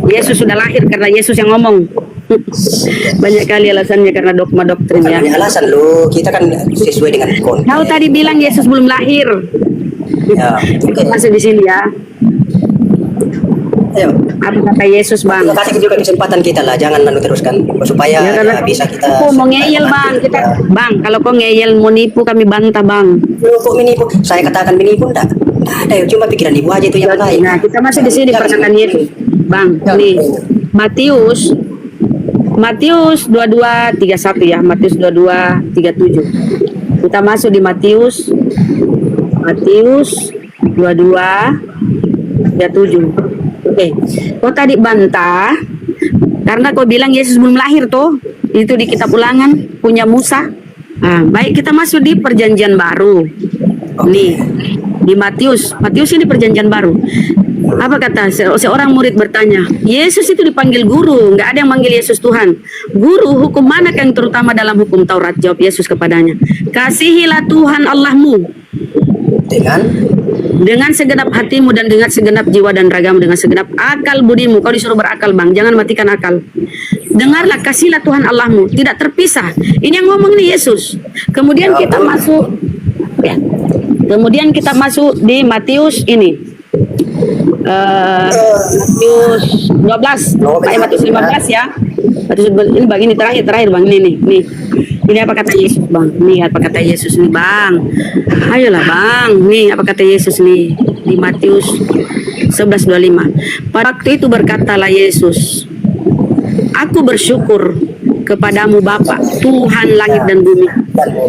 Yesus sudah lahir karena Yesus yang ngomong. Banyak kali alasannya karena dogma doktrin ya. Banyak alasan lo, kita kan sesuai dengan konteks. Kau tadi bilang Yesus belum lahir. Ya, Kita masuk di sini ya. ayo. Apa kata Yesus bang? Kita kasih juga kesempatan kita lah, jangan lalu teruskan supaya Ya, karena bisa kita. aku mau ngeyel bang, kita bang. Kalau kau ngeyel mau nipu kami bantah bang. Lo kok menipu? Saya katakan menipu enggak? Enggak ada, cuma pikiran ibu aja itu yang lain. Nah kita masuk di sini perkataan Yesus, bang. Nih Matius 22:31 ya, Matius 22:37. Kita masuk di Matius 22:37. Oke, kau tadi bantah karena kau bilang Yesus belum lahir toh. Itu di kitab Ulangan punya Musa. Nah, baik kita masuk di Perjanjian Baru. Nih, di Matius ini Perjanjian Baru. Apa kata seorang murid bertanya, Yesus itu dipanggil guru, nggak ada yang manggil Yesus Tuhan. Guru, hukum mana yang terutama dalam hukum Taurat? Jawab Yesus kepadanya, kasihilah Tuhan Allahmu dengan segenap hatimu dan dengan segenap jiwa dan ragamu, dengan segenap akal budimu. Kau disuruh berakal bang, jangan matikan akal. Dengarlah, kasihlah Tuhan Allahmu, tidak terpisah. Ini yang ngomong nih Yesus. Kemudian kita masuk ya. Kemudian kita masuk di Matius ini. Matius 12, Matius 15 ya. Matius ini bang, ini terakhir bang, ini nih. Ini apa kata Yesus bang? Nih apa kata Yesus nih bang? Ayolah bang, nih apa kata Yesus nih di Matius 11:25. Pada waktu itu berkatalah Yesus, aku bersyukur kepadamu Bapa, Tuhan langit dan bumi.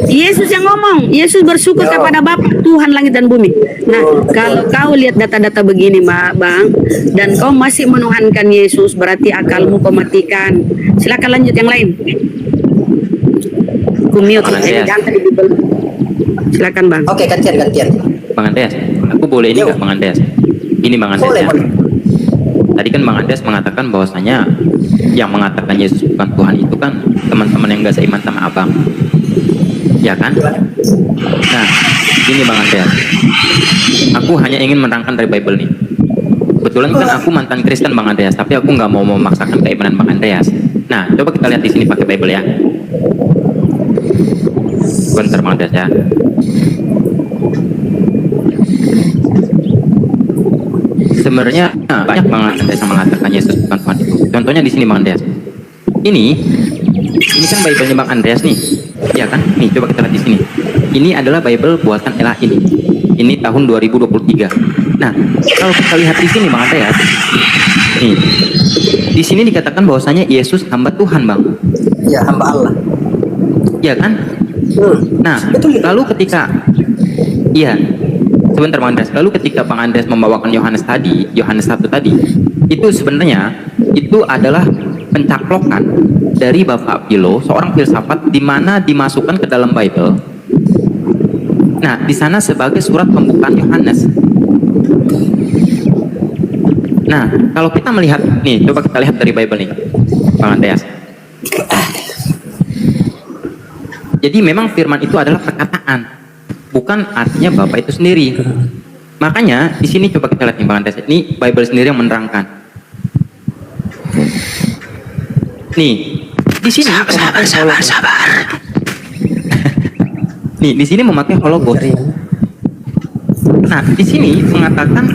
Yesus yang ngomong, Yesus bersyukur kepada Bapa, Tuhan langit dan bumi. Nah, kalau kau lihat data-data begini bang, dan kau masih menuhankan Yesus, berarti akalmu kau matikan. Silakan lanjut yang lain. Kumute, jadi jangan tadi Bible. Silakan bang. Oke, gantian. Bang Andreas, aku boleh ini nggak Bang Andreas? Ini Bang Andreas ya. Boleh. Tadi kan Bang Andreas mengatakan bahwasanya yang mengatakan Yesus bukan Tuhan itu kan teman-teman yang gak seiman sama abang, ya kan? Nah, ini Bang Andreas, aku hanya ingin menerangkan dari Bible nih. Kebetulan kan aku mantan Kristen Bang Andreas, tapi aku nggak mau memaksakan keimanan Bang Andreas. Nah, coba kita lihat di sini pakai Bible ya. Bentar Bang Andreas ya. Sebenarnya banyak banget Andreas yang mengatakan Yesus bukan Tuhan itu. Contohnya di sini Bang Andreas. Ini kan Bible-nya Bang Andreas nih, ya kan? Nih coba kita lihat di sini. Ini adalah Bible buatan Ella ini. Ini tahun 2023. Nah, kalau kita lihat di sini Bang Andreas, nih di sini dikatakan bahwasanya Yesus hamba Tuhan Bang. Ya, hamba Allah. Ya kan? Nah, lalu ketika sebentar Bang Andreas. Lalu ketika Bang Andreas membawakan Yohanes 1 tadi, itu sebenarnya itu adalah pencaplokan dari Bapak Philo, seorang filsafat di mana dimasukkan ke dalam Bible. Nah, di sana sebagai surat pembukaan Yohanes. Nah, kalau kita melihat nih, coba kita lihat dari Bible nih, Bang Andreas. Jadi memang firman itu adalah perkataan, bukan artinya Bapak itu sendiri. Makanya di sini coba kita lihat nih Bang Andreas, ini Bible sendiri yang menerangkan. Nih, di sini sabar. Nih, di sini memakai hologos. Nah, di sini mengatakan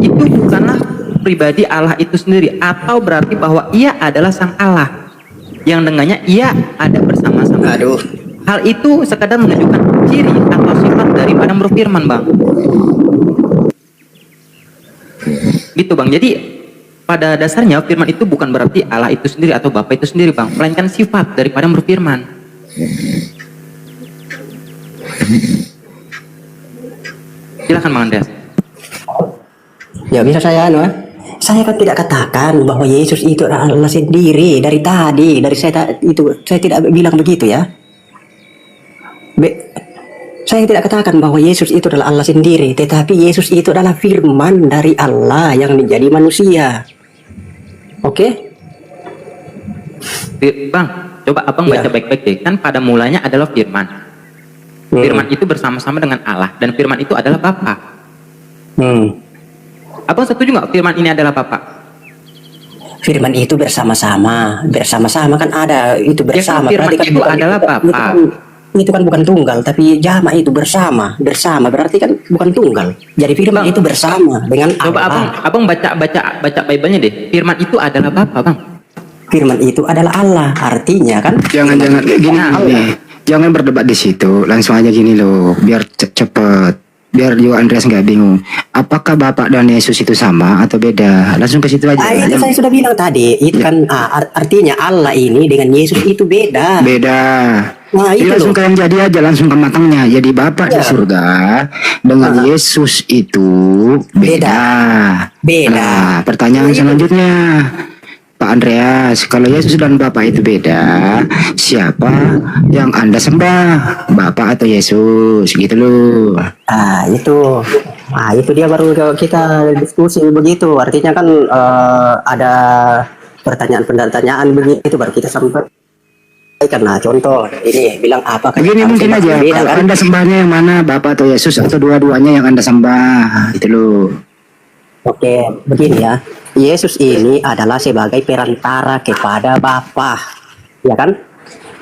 itu bukanlah pribadi Allah itu sendiri, atau berarti bahwa ia adalah sang Allah yang dengannya ia ada bersama-sama. Aduh. Hal itu sekadar menunjukkan ciri atau sifat daripada berfirman, Bang. Gitu, Bang. Jadi pada dasarnya firman itu bukan berarti Allah itu sendiri atau Bapa itu sendiri, Bang, melainkan sifat daripada berfirman. Silakan, Bang Andreas. Ya bisa saya saya kan tidak katakan bahwa Yesus itu adalah Allah sendiri dari tadi, dari saya tidak bilang begitu ya. Saya tidak katakan bahwa Yesus itu adalah Allah sendiri, tetapi Yesus itu adalah firman dari Allah yang menjadi manusia. Oke? Bang, coba abang baca baik-baik deh. Kan pada mulanya adalah firman. Firman itu bersama-sama dengan Allah, dan firman itu adalah Bapa. Abang setuju nggak firman ini adalah Bapa? Firman itu bersama-sama kan ada itu bersama. Ya, firman berarti kan itu adalah Bapa. Itu kan bukan tunggal, tapi jama itu bersama berarti kan bukan tunggal. Jadi firman itu bersama dengan coba Allah. abang baca Bible-nya deh. Firman itu adalah Bapa, Bang. Firman itu adalah Allah, artinya kan. Jangan gini. Jangan berdebat di situ, langsung aja gini loh, biar cepet. Biar juga Andreas nggak bingung. Apakah Bapak dan Yesus itu sama atau beda? Langsung ke situ aja. Itu saya sudah bilang tadi. Itu kan artinya Allah ini dengan Yesus itu beda. Beda. Nah, Jadi itu langsung loh. kalian jadi aja langsung ke matangnya. Jadi Bapak di surga dengan Yesus itu beda. Beda. Nah, pertanyaan selanjutnya, Pak Andreas, kalau Yesus dan Bapak itu beda, siapa yang Anda sembah? Bapak atau Yesus? Gitu loh. Itu dia baru kita diskusi begitu. Artinya kan ada pertanyaan begitu baru kita sampai. Karena contoh ini bilang apa? Begini mungkin aja, beda, kalau kan? Anda sembahnya yang mana, Bapak atau Yesus, atau dua-duanya yang Anda sembah? Itu loh. Oke, begini ya. Yesus ini adalah sebagai perantara kepada Bapa, ya kan?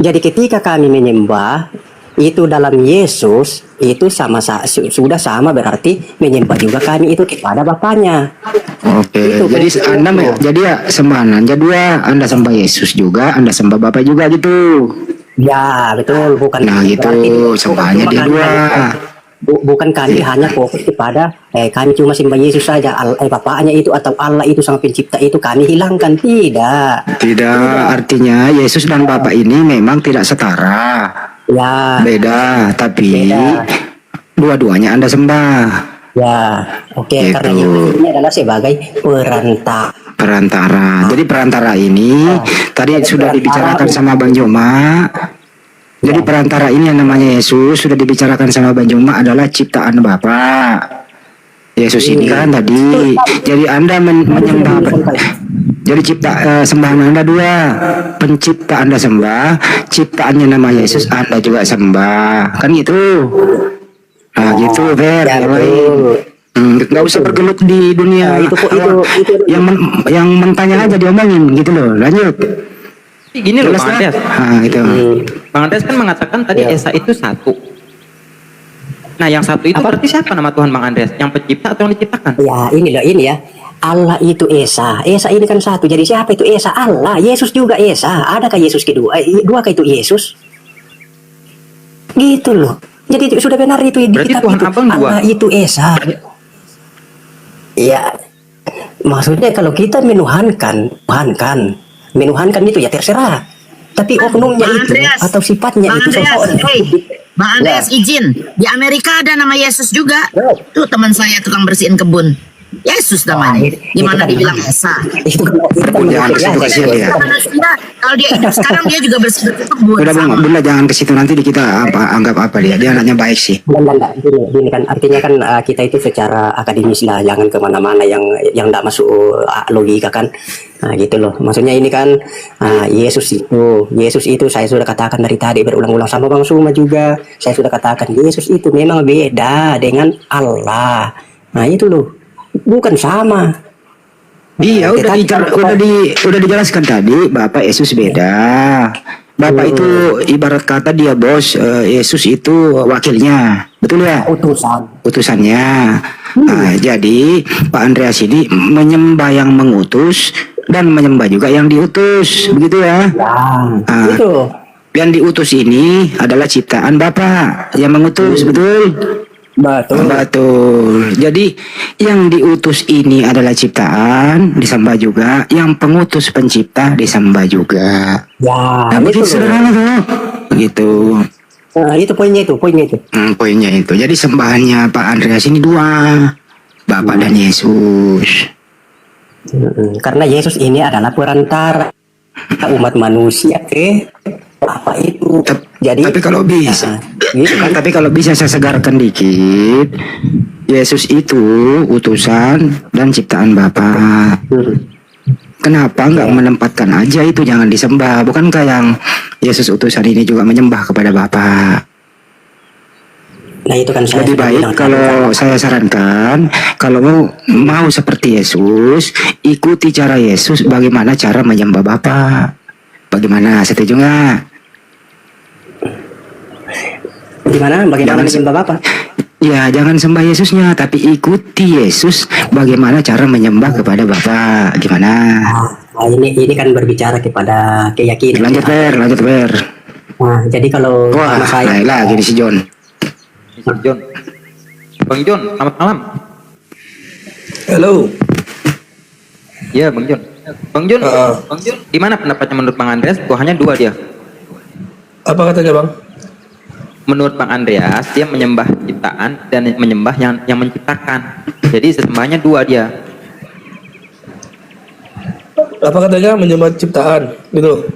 Jadi ketika kami menyembah itu dalam Yesus itu sudah sama berarti menyembah juga kami itu kepada Bapaknya. Oke, Itu jadi betul. Anda jadi ya sembahan aja dua, Anda sembah Yesus juga, Anda sembah Bapak juga gitu. Ya, betul, bukan. Nah, gitu, berarti sembahnya bukan dia kami dua. bukan kami hanya fokus kepada kami cuma sembah Yesus saja, Bapaknya itu atau Allah itu sang pencipta itu kami hilangkan, tidak. Tidak, artinya Yesus dan Bapak ini memang tidak setara. Ya, Beda, tapi Beda. dua-duanya Anda sembah. ya, oke, Gitu. karena Yesus ini adalah sebagai Perantara. Jadi perantara ini tadi sudah dibicarakan sama Bang Joma. Jadi perantara ini yang namanya Yesus sudah dibicarakan sama Bang Joma adalah ciptaan Bapa. Yesus ini kan tadi. Jadi Anda menyembah. Jadi sembahan Anda dua. Pencipta Anda sembah, ciptaannya nama Yesus Anda juga sembah. Kan gitu. Nah, gitu, Fer. Ya, Yang lain. Nggak usah bergelut di dunia. Itu yang mentahnya aja diomongin gitu loh. Lanjut. Gini loh, Jelas Bang kan? Andreas. Gitu. Bang Andreas kan mengatakan tadi Esa itu satu. Nah, yang satu itu berarti siapa nama Tuhan, Bang Andreas? Yang pencipta atau yang diciptakan? Ya, ini ya. Allah itu Esa. Esa ini kan satu. Jadi siapa itu Esa? Allah. Yesus juga Esa. Adakah Yesus kedua? Duakah itu Yesus? Gitu loh. Jadi sudah benar itu di Berarti kitab Tuhan itu. Abang dua. Allah itu Esa. Ya. Maksudnya kalau kita menuhankan itu ya terserah. Tapi oknumnya Bang itu Andreas, atau sifatnya Bang itu Andreas, Bang Andreas izin. Di Amerika ada nama Yesus juga. Tuh teman saya tukang bersihin kebun. Yesus namanya. Gimana dibilang Esa? Itu kan Jangan kesitu ya. Manusia, kalau dia hidup sekarang dia juga bersihin kebun. Udah Bang, sama. Bunda jangan ke situ, nanti kita anggap apa dia. Dia anaknya baik sih. Enggak. Gini kan artinya kan kita itu secara akademis lah, jangan kemana-mana yang enggak masuk logika kan. Nah gitu loh, maksudnya ini kan Yesus itu saya sudah katakan dari tadi berulang-ulang sama Bang Suma juga. Saya sudah katakan Yesus itu memang beda dengan Allah. Nah itu loh, bukan sama. Iya, udah dijelaskan tadi, Bapak Yesus beda. Bapak itu ibarat kata dia bos, Yesus itu wakilnya, betul ya? Utusannya. Nah, jadi Pak Andreas ini menyembah yang mengutus dan menyembah juga yang diutus, begitu ya? Nah, yang diutus ini adalah ciptaan Bapak yang mengutus, betul? Betul. Jadi yang diutus ini adalah ciptaan, disembah juga. Yang pengutus pencipta disembah juga. Nah, begitu sederhana tuh. Begitu. Itu poinnya itu. Poinnya itu. Jadi sembahannya Pak Andreas ini dua, Bapak dan Yesus. Karena Yesus ini adalah perantara umat manusia ke apa itu. Jadi Tapi kalau bisa, gitu kan. tapi kalau bisa saya segarkan dikit, Yesus itu utusan dan ciptaan Bapak. Kenapa nggak menempatkan aja itu, jangan disembah? Bukankah yang Yesus utusan ini juga menyembah kepada Bapak? Nah itu kan saya Lebih sudah baik bilang kalau saya sarankan, kalau mau seperti Yesus, ikuti cara Yesus bagaimana cara menyembah Bapak. Bagaimana, setuju nggak? Bagaimana Jangan menyembah Bapak? Ya, jangan sembah Yesusnya, tapi ikuti Yesus bagaimana cara menyembah kepada Bapak. Gimana? Ini kan berbicara kepada keyakinan. Lanjut Ber. Nah, jadi kalau Wah, sama saya naik lagi nih si John. Bang John. Bang John, selamat malam. Halo. Ya, Bang John. Bang John, gimana pendapatnya menurut Bang Andreas? Hanya dua dia. Apa katanya, Bang? Menurut Bang Andreas, dia menyembah ciptaan dan menyembah yang menciptakan. Jadi sesembahnya dua dia. Apa katanya menyembah ciptaan gitu?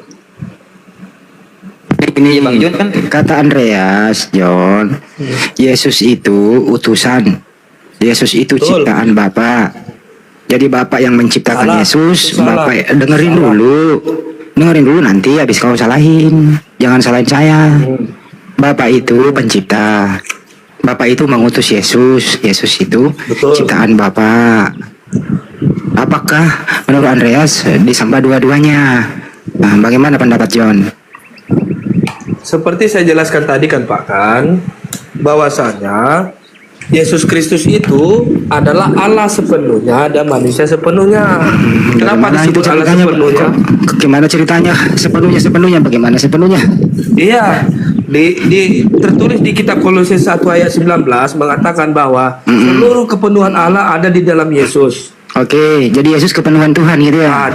Ini Bang John kan kata Andreas, John. Yesus itu utusan. Yesus itu Betul. ciptaan Bapak. Jadi Bapak yang menciptakan Salah. Yesus, Salah. Bapak dengerin dulu. Dengerin dulu, nanti habis kau salahin. Jangan salahin saya. Bapak itu pencipta. Bapak itu mengutus Yesus. Yesus itu Betul. ciptaan Bapak. Apakah menurut Andreas disembah dua-duanya? Nah, bagaimana pendapat John? Seperti saya jelaskan tadi kan Pak kan, bahwasanya Yesus Kristus itu adalah Allah sepenuhnya dan manusia sepenuhnya. Kenapa Bagaimana itu disebut Allah ceritanya? sepenuhnya? Gimana ceritanya? Sepenuhnya? Bagaimana sepenuhnya? Iya, tertulis di kitab Kolose 1 ayat 19 mengatakan bahwa seluruh kepenuhan Allah ada di dalam Yesus. Oke, jadi Yesus kepenuhan Tuhan gitu ya? Ah,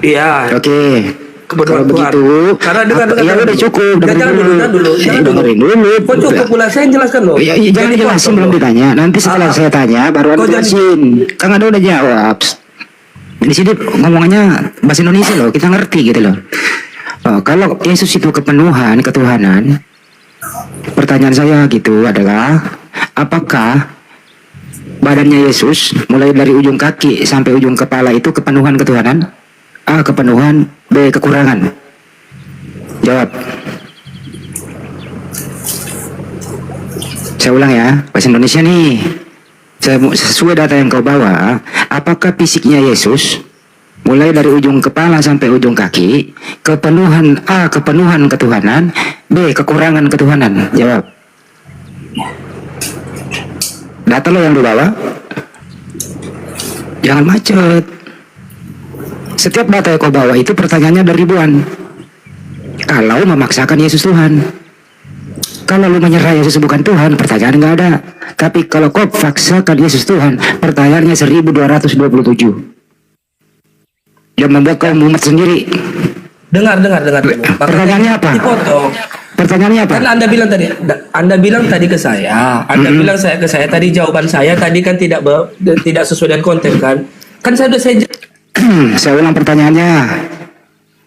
iya. Oke. Kebetulan Kalau Tuhan. begitu, Karena dengar, ya udah cukup. Jangan dulu. Dengerin dulu. Kok cukup pula? Saya jelaskan loh. Ya, jangan Jadi dijelasin potong belum loh. ditanya. Nanti setelah saya tanya baru Kok Anda jelasin. Kan Anda udah jawab. Di sini ngomongannya bahasa Indonesia loh, kita ngerti gitu loh. Oh, kalau Yesus itu kepenuhan ketuhanan, pertanyaan saya gitu adalah, apakah badannya Yesus mulai dari ujung kaki sampai ujung kepala itu kepenuhan ketuhanan? A. Kepenuhan. B. Kekurangan. Jawab. Saya ulang ya, bahasa Indonesia nih. Sesuai data yang kau bawa, apakah fisiknya Yesus mulai dari ujung kepala sampai ujung kaki kepenuhan A. Kepenuhan ketuhanan. B. Kekurangan ketuhanan. Jawab. Data lo yang dibawa. Jangan macet. Setiap data yang kau bawa itu pertanyaannya ada ribuan. Kalau memaksakan Yesus Tuhan, kalau lu menyerah Yesus bukan Tuhan, pertanyaan nggak ada. Tapi kalau kau paksakan Yesus Tuhan, pertanyaannya 1227. Yang membuat kau mumet sendiri. Dengar dulu. Pertanyaannya apa? Dipotong. Pertanyaannya apa? Kan Anda bilang tadi ke saya, bilang ke saya tadi jawaban saya tadi kan tidak sesuai dengan konten kan? Kan saya Saya ulang pertanyaannya.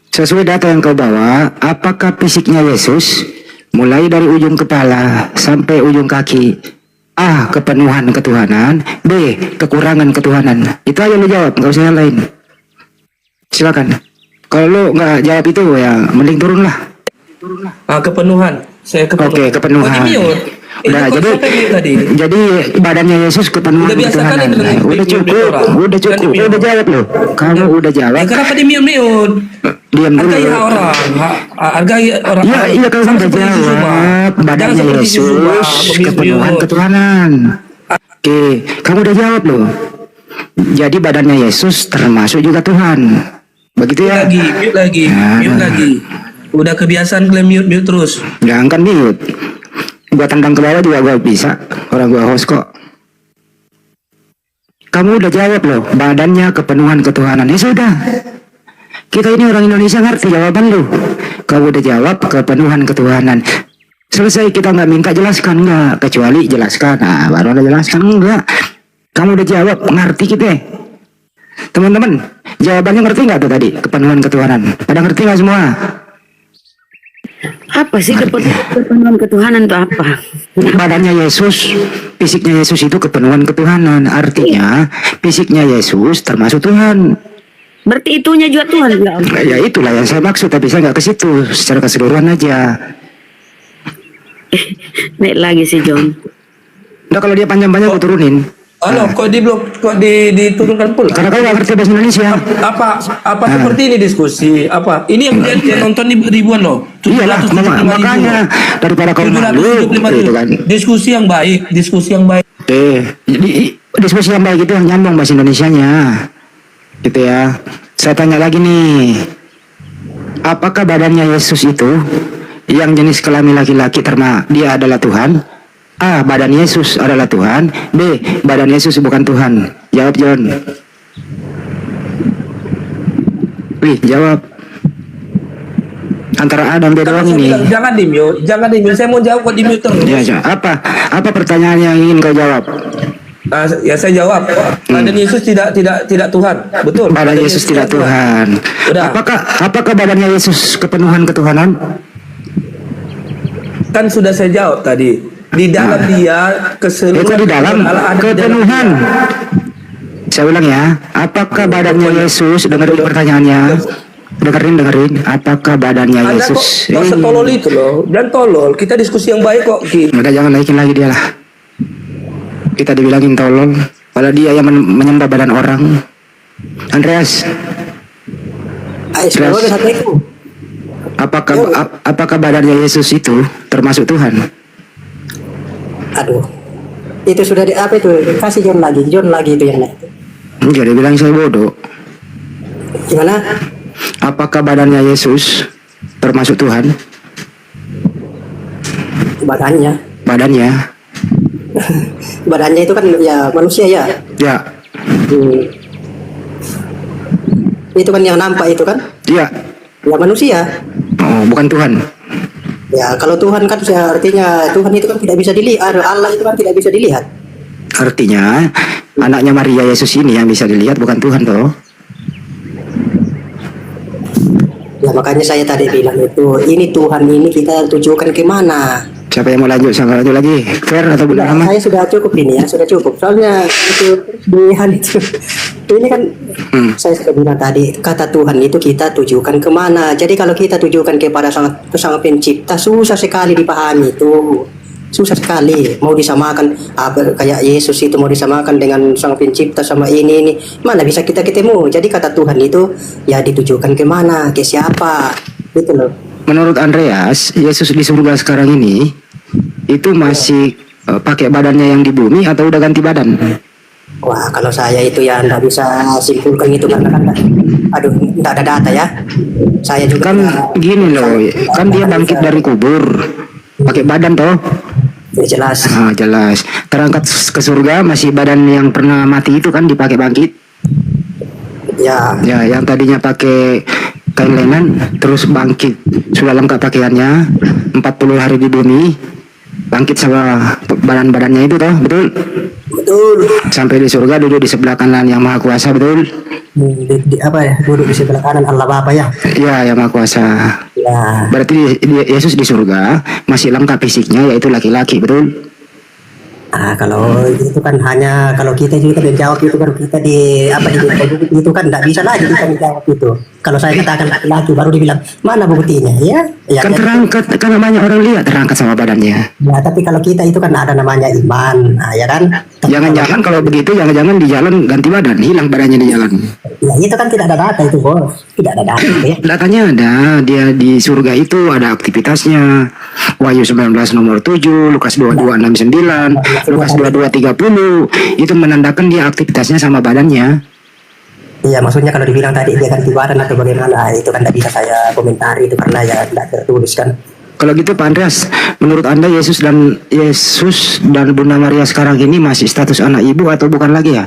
Sesuai data yang kau bawa, apakah fisiknya Yesus mulai dari ujung kepala sampai ujung kaki A. Kepenuhan ketuhanan. B. Kekurangan ketuhanan. Itu aja lu jawab, nggak usah yang lain. Silakan. Kalau lu nggak jawab itu ya mending turun lah. kepenuhan. Saya kepenuhan. Oke, kepenuhan. Oh, gini, Udah, kok jadi siapa yang mute tadi? jadi badannya Yesus kepenuhan Udah biasa ketuhanan. kali dengan Udah mute cukup, orang. udah Jangan cukup, di-mute. udah jawab loh. Kamu udah jawab. Ya kenapa di mute? Diam dulu. Hargai hak orang, hargai orang. Iya, iya kalau Sama udah seperti si Zuma. jawab. Jangan Badannya seperti si Zuma, Yesus mute-mute. kepenuhan ketuhanan. Oke, kamu udah jawab loh. Jadi badannya Yesus termasuk juga Tuhan. Begitu ya? Mute lagi, Ya. mute lagi. Udah kebiasaan kalian mute terus. Jangan kan mute. Gua tendang ke bawah juga gua bisa. Orang gua host kok. Kamu udah jawab loh. Badannya kepenuhan ketuhanan. Ya sudah. Kita ini orang Indonesia ngerti jawaban lu. Kamu udah jawab kepenuhan ketuhanan. Selesai, kita nggak minta jelaskan, nggak, kecuali jelaskan. Nah, baru ada jelaskan, enggak. Kamu udah jawab, ngerti kita. Teman-teman, jawabannya ngerti nggak tuh tadi kepenuhan ketuhanan? Pada ngerti nggak semua? Apa sih kepenuhan ketuhanan itu apa? Badannya Yesus, fisiknya Yesus itu kepenuhan ketuhanan. Artinya fisiknya Yesus termasuk Tuhan. Berarti itunya juga Tuhan ya Om? Ya itulah yang saya maksud, tapi saya nggak ke situ, secara keseluruhan aja. Naik lagi si John. Udah, kalau dia panjang-panjang aku turunin. Halo, kok diturunkan pula? Karena kau nggak ngerti bahasa Indonesia. Apa seperti ini diskusi? Apa? Ini yang nonton di ribuan loh. Iyalah, 775.000. makanya daripada kau malu, 775.000. gitu kan. Diskusi yang baik, diskusi yang baik. Jadi diskusi yang baik itu yang nyambung bahasa Indonesianya, gitu ya. Saya tanya lagi nih, apakah badannya Yesus itu yang jenis kelamin laki-laki dia adalah Tuhan? A. Badan Yesus adalah Tuhan. B. Badan Yesus bukan Tuhan. Jawab John. Wih, jawab. Antara A dan B doang ini. Jangan di mute, jangan di mute. Saya mau jawab kok di mute terus. Ya. Apa pertanyaan yang ingin kau jawab? Ya saya jawab. Badan Yesus tidak Tuhan. Betul. Badan Yesus tidak Tuhan. Udah. Apakah badannya Yesus kepenuhan ketuhanan? Kan sudah saya jawab tadi. Di dalam dia keseluruhan. Itu di dalam Allah ada di dalam kepenuhan. dia. Saya ulang ya. Apakah badannya Yesus? Dengerin pertanyaannya. Dengerin. Apakah badannya Anda Yesus? kok setolol itu loh. Dan tolol. Kita diskusi yang baik kok. Udah, jangan naikin lagi dia lah. Kita dibilangin tolol. Padahal dia yang menyembah badan orang. Andreas. Apakah badannya Yesus itu termasuk Tuhan? Aduh, itu sudah apa itu? Kasih John lagi itu yang naik. Enggak, dia bilang saya bodoh. Gimana? Apakah badannya Yesus termasuk Tuhan? Badannya itu kan ya manusia ya. Ya. Itu kan yang nampak itu kan? Ya. Ya manusia. Oh, bukan Tuhan. Ya kalau Tuhan kan artinya Tuhan itu kan tidak bisa dilihat. Allah itu kan tidak bisa dilihat. Artinya anaknya Maria Yesus ini yang bisa dilihat, bukan Tuhan toh. Ya makanya saya tadi bilang itu, ini Tuhan ini kita tujukan kemana? Siapa yang mau lanjut sama lanjut lagi? Fair atau benar Nah, amat? saya sudah cukup ini ya, sudah cukup. Soalnya itu pilihan itu, ini kan saya sudah bilang tadi, kata Tuhan itu kita tujukan kemana. Jadi kalau kita tujukan kepada sang pencipta, susah sekali dipahami itu. Susah sekali mau disamakan kayak Yesus itu mau disamakan dengan sang pencipta sama ini mana bisa kita ketemu. Jadi kata Tuhan itu ya ditujukan kemana, ke siapa gitu loh. Menurut Andreas, Yesus di surga sekarang ini itu masih pakai badannya yang di bumi atau udah ganti badan? Wah, kalau saya itu ya nggak bisa simpulkan itu karena kan nggak ada data ya. Saya juga Kan gini loh, kan dia bangkit dari kubur pakai badan toh. ya jelas. Jelas. Terangkat ke surga masih badan yang pernah mati itu kan dipakai bangkit. Ya, Ya, yang tadinya pakai kain lenan terus bangkit, sudah lengkap pakaiannya, 40 hari di bumi, bangkit sama badan-badannya itu toh, betul? betul. Sampai di surga duduk di sebelah kanan yang maha kuasa, betul? Apa ya, duduk di sebelah kanan Allah Bapa ya. Iya, yang maha kuasa. Ya, Berarti Yesus di surga masih lengkap fisiknya, yaitu laki-laki, betul? Kalau itu kan hanya kalau kita juga kan jawab itu baru kita di apa di itu kan tidak bisa lagi kita menjawab itu. Kalau saya katakan laki-laki baru dibilang mana buktinya ya? Ya, Kan terangkat, kan namanya orang lihat terangkat sama badannya. ya, tapi kalau kita itu kan ada namanya iman, ya kan? Tapi Jangan-jangan kalau begitu, jangan-jangan di jalan ganti badan, hilang badannya di jalan. ya itu kan tidak ada data itu bos, tidak ada data ya. Datanya ada, dia di surga itu ada aktivitasnya. Wahyu 19 nomor 7, Lukas 22:69, Lukas 22:30, itu menandakan dia aktivitasnya sama badannya. Iya, maksudnya kalau dibilang tadi dia ganti badan atau bagaimana, itu kan tidak bisa saya komentari itu karena ya tidak tertulis kan. Kalau gitu Pak Andreas, menurut Anda Yesus dan Bunda Maria sekarang ini masih status anak ibu atau bukan lagi ya?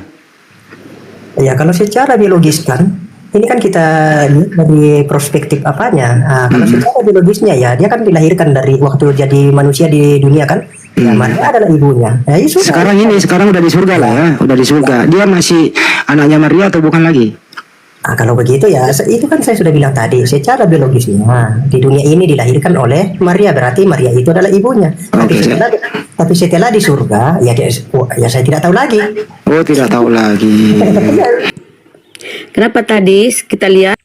Ya kalau secara biologis kan, ini kan kita lihat dari perspektif apanya. Kalau secara biologisnya ya dia kan dilahirkan dari waktu jadi manusia di dunia kan. Ya Maria adalah ibunya. Ya, ya sudah. Sekarang udah di surga lah ya, udah di surga. Dia masih anaknya Maria atau bukan lagi? Kalau begitu ya itu kan saya sudah bilang tadi secara biologisnya di dunia ini dilahirkan oleh Maria, berarti Maria itu adalah ibunya. Oke, Tapi setelah di surga ya ya saya tidak tahu lagi. Oh, tidak tahu lagi. Kenapa tadi kita lihat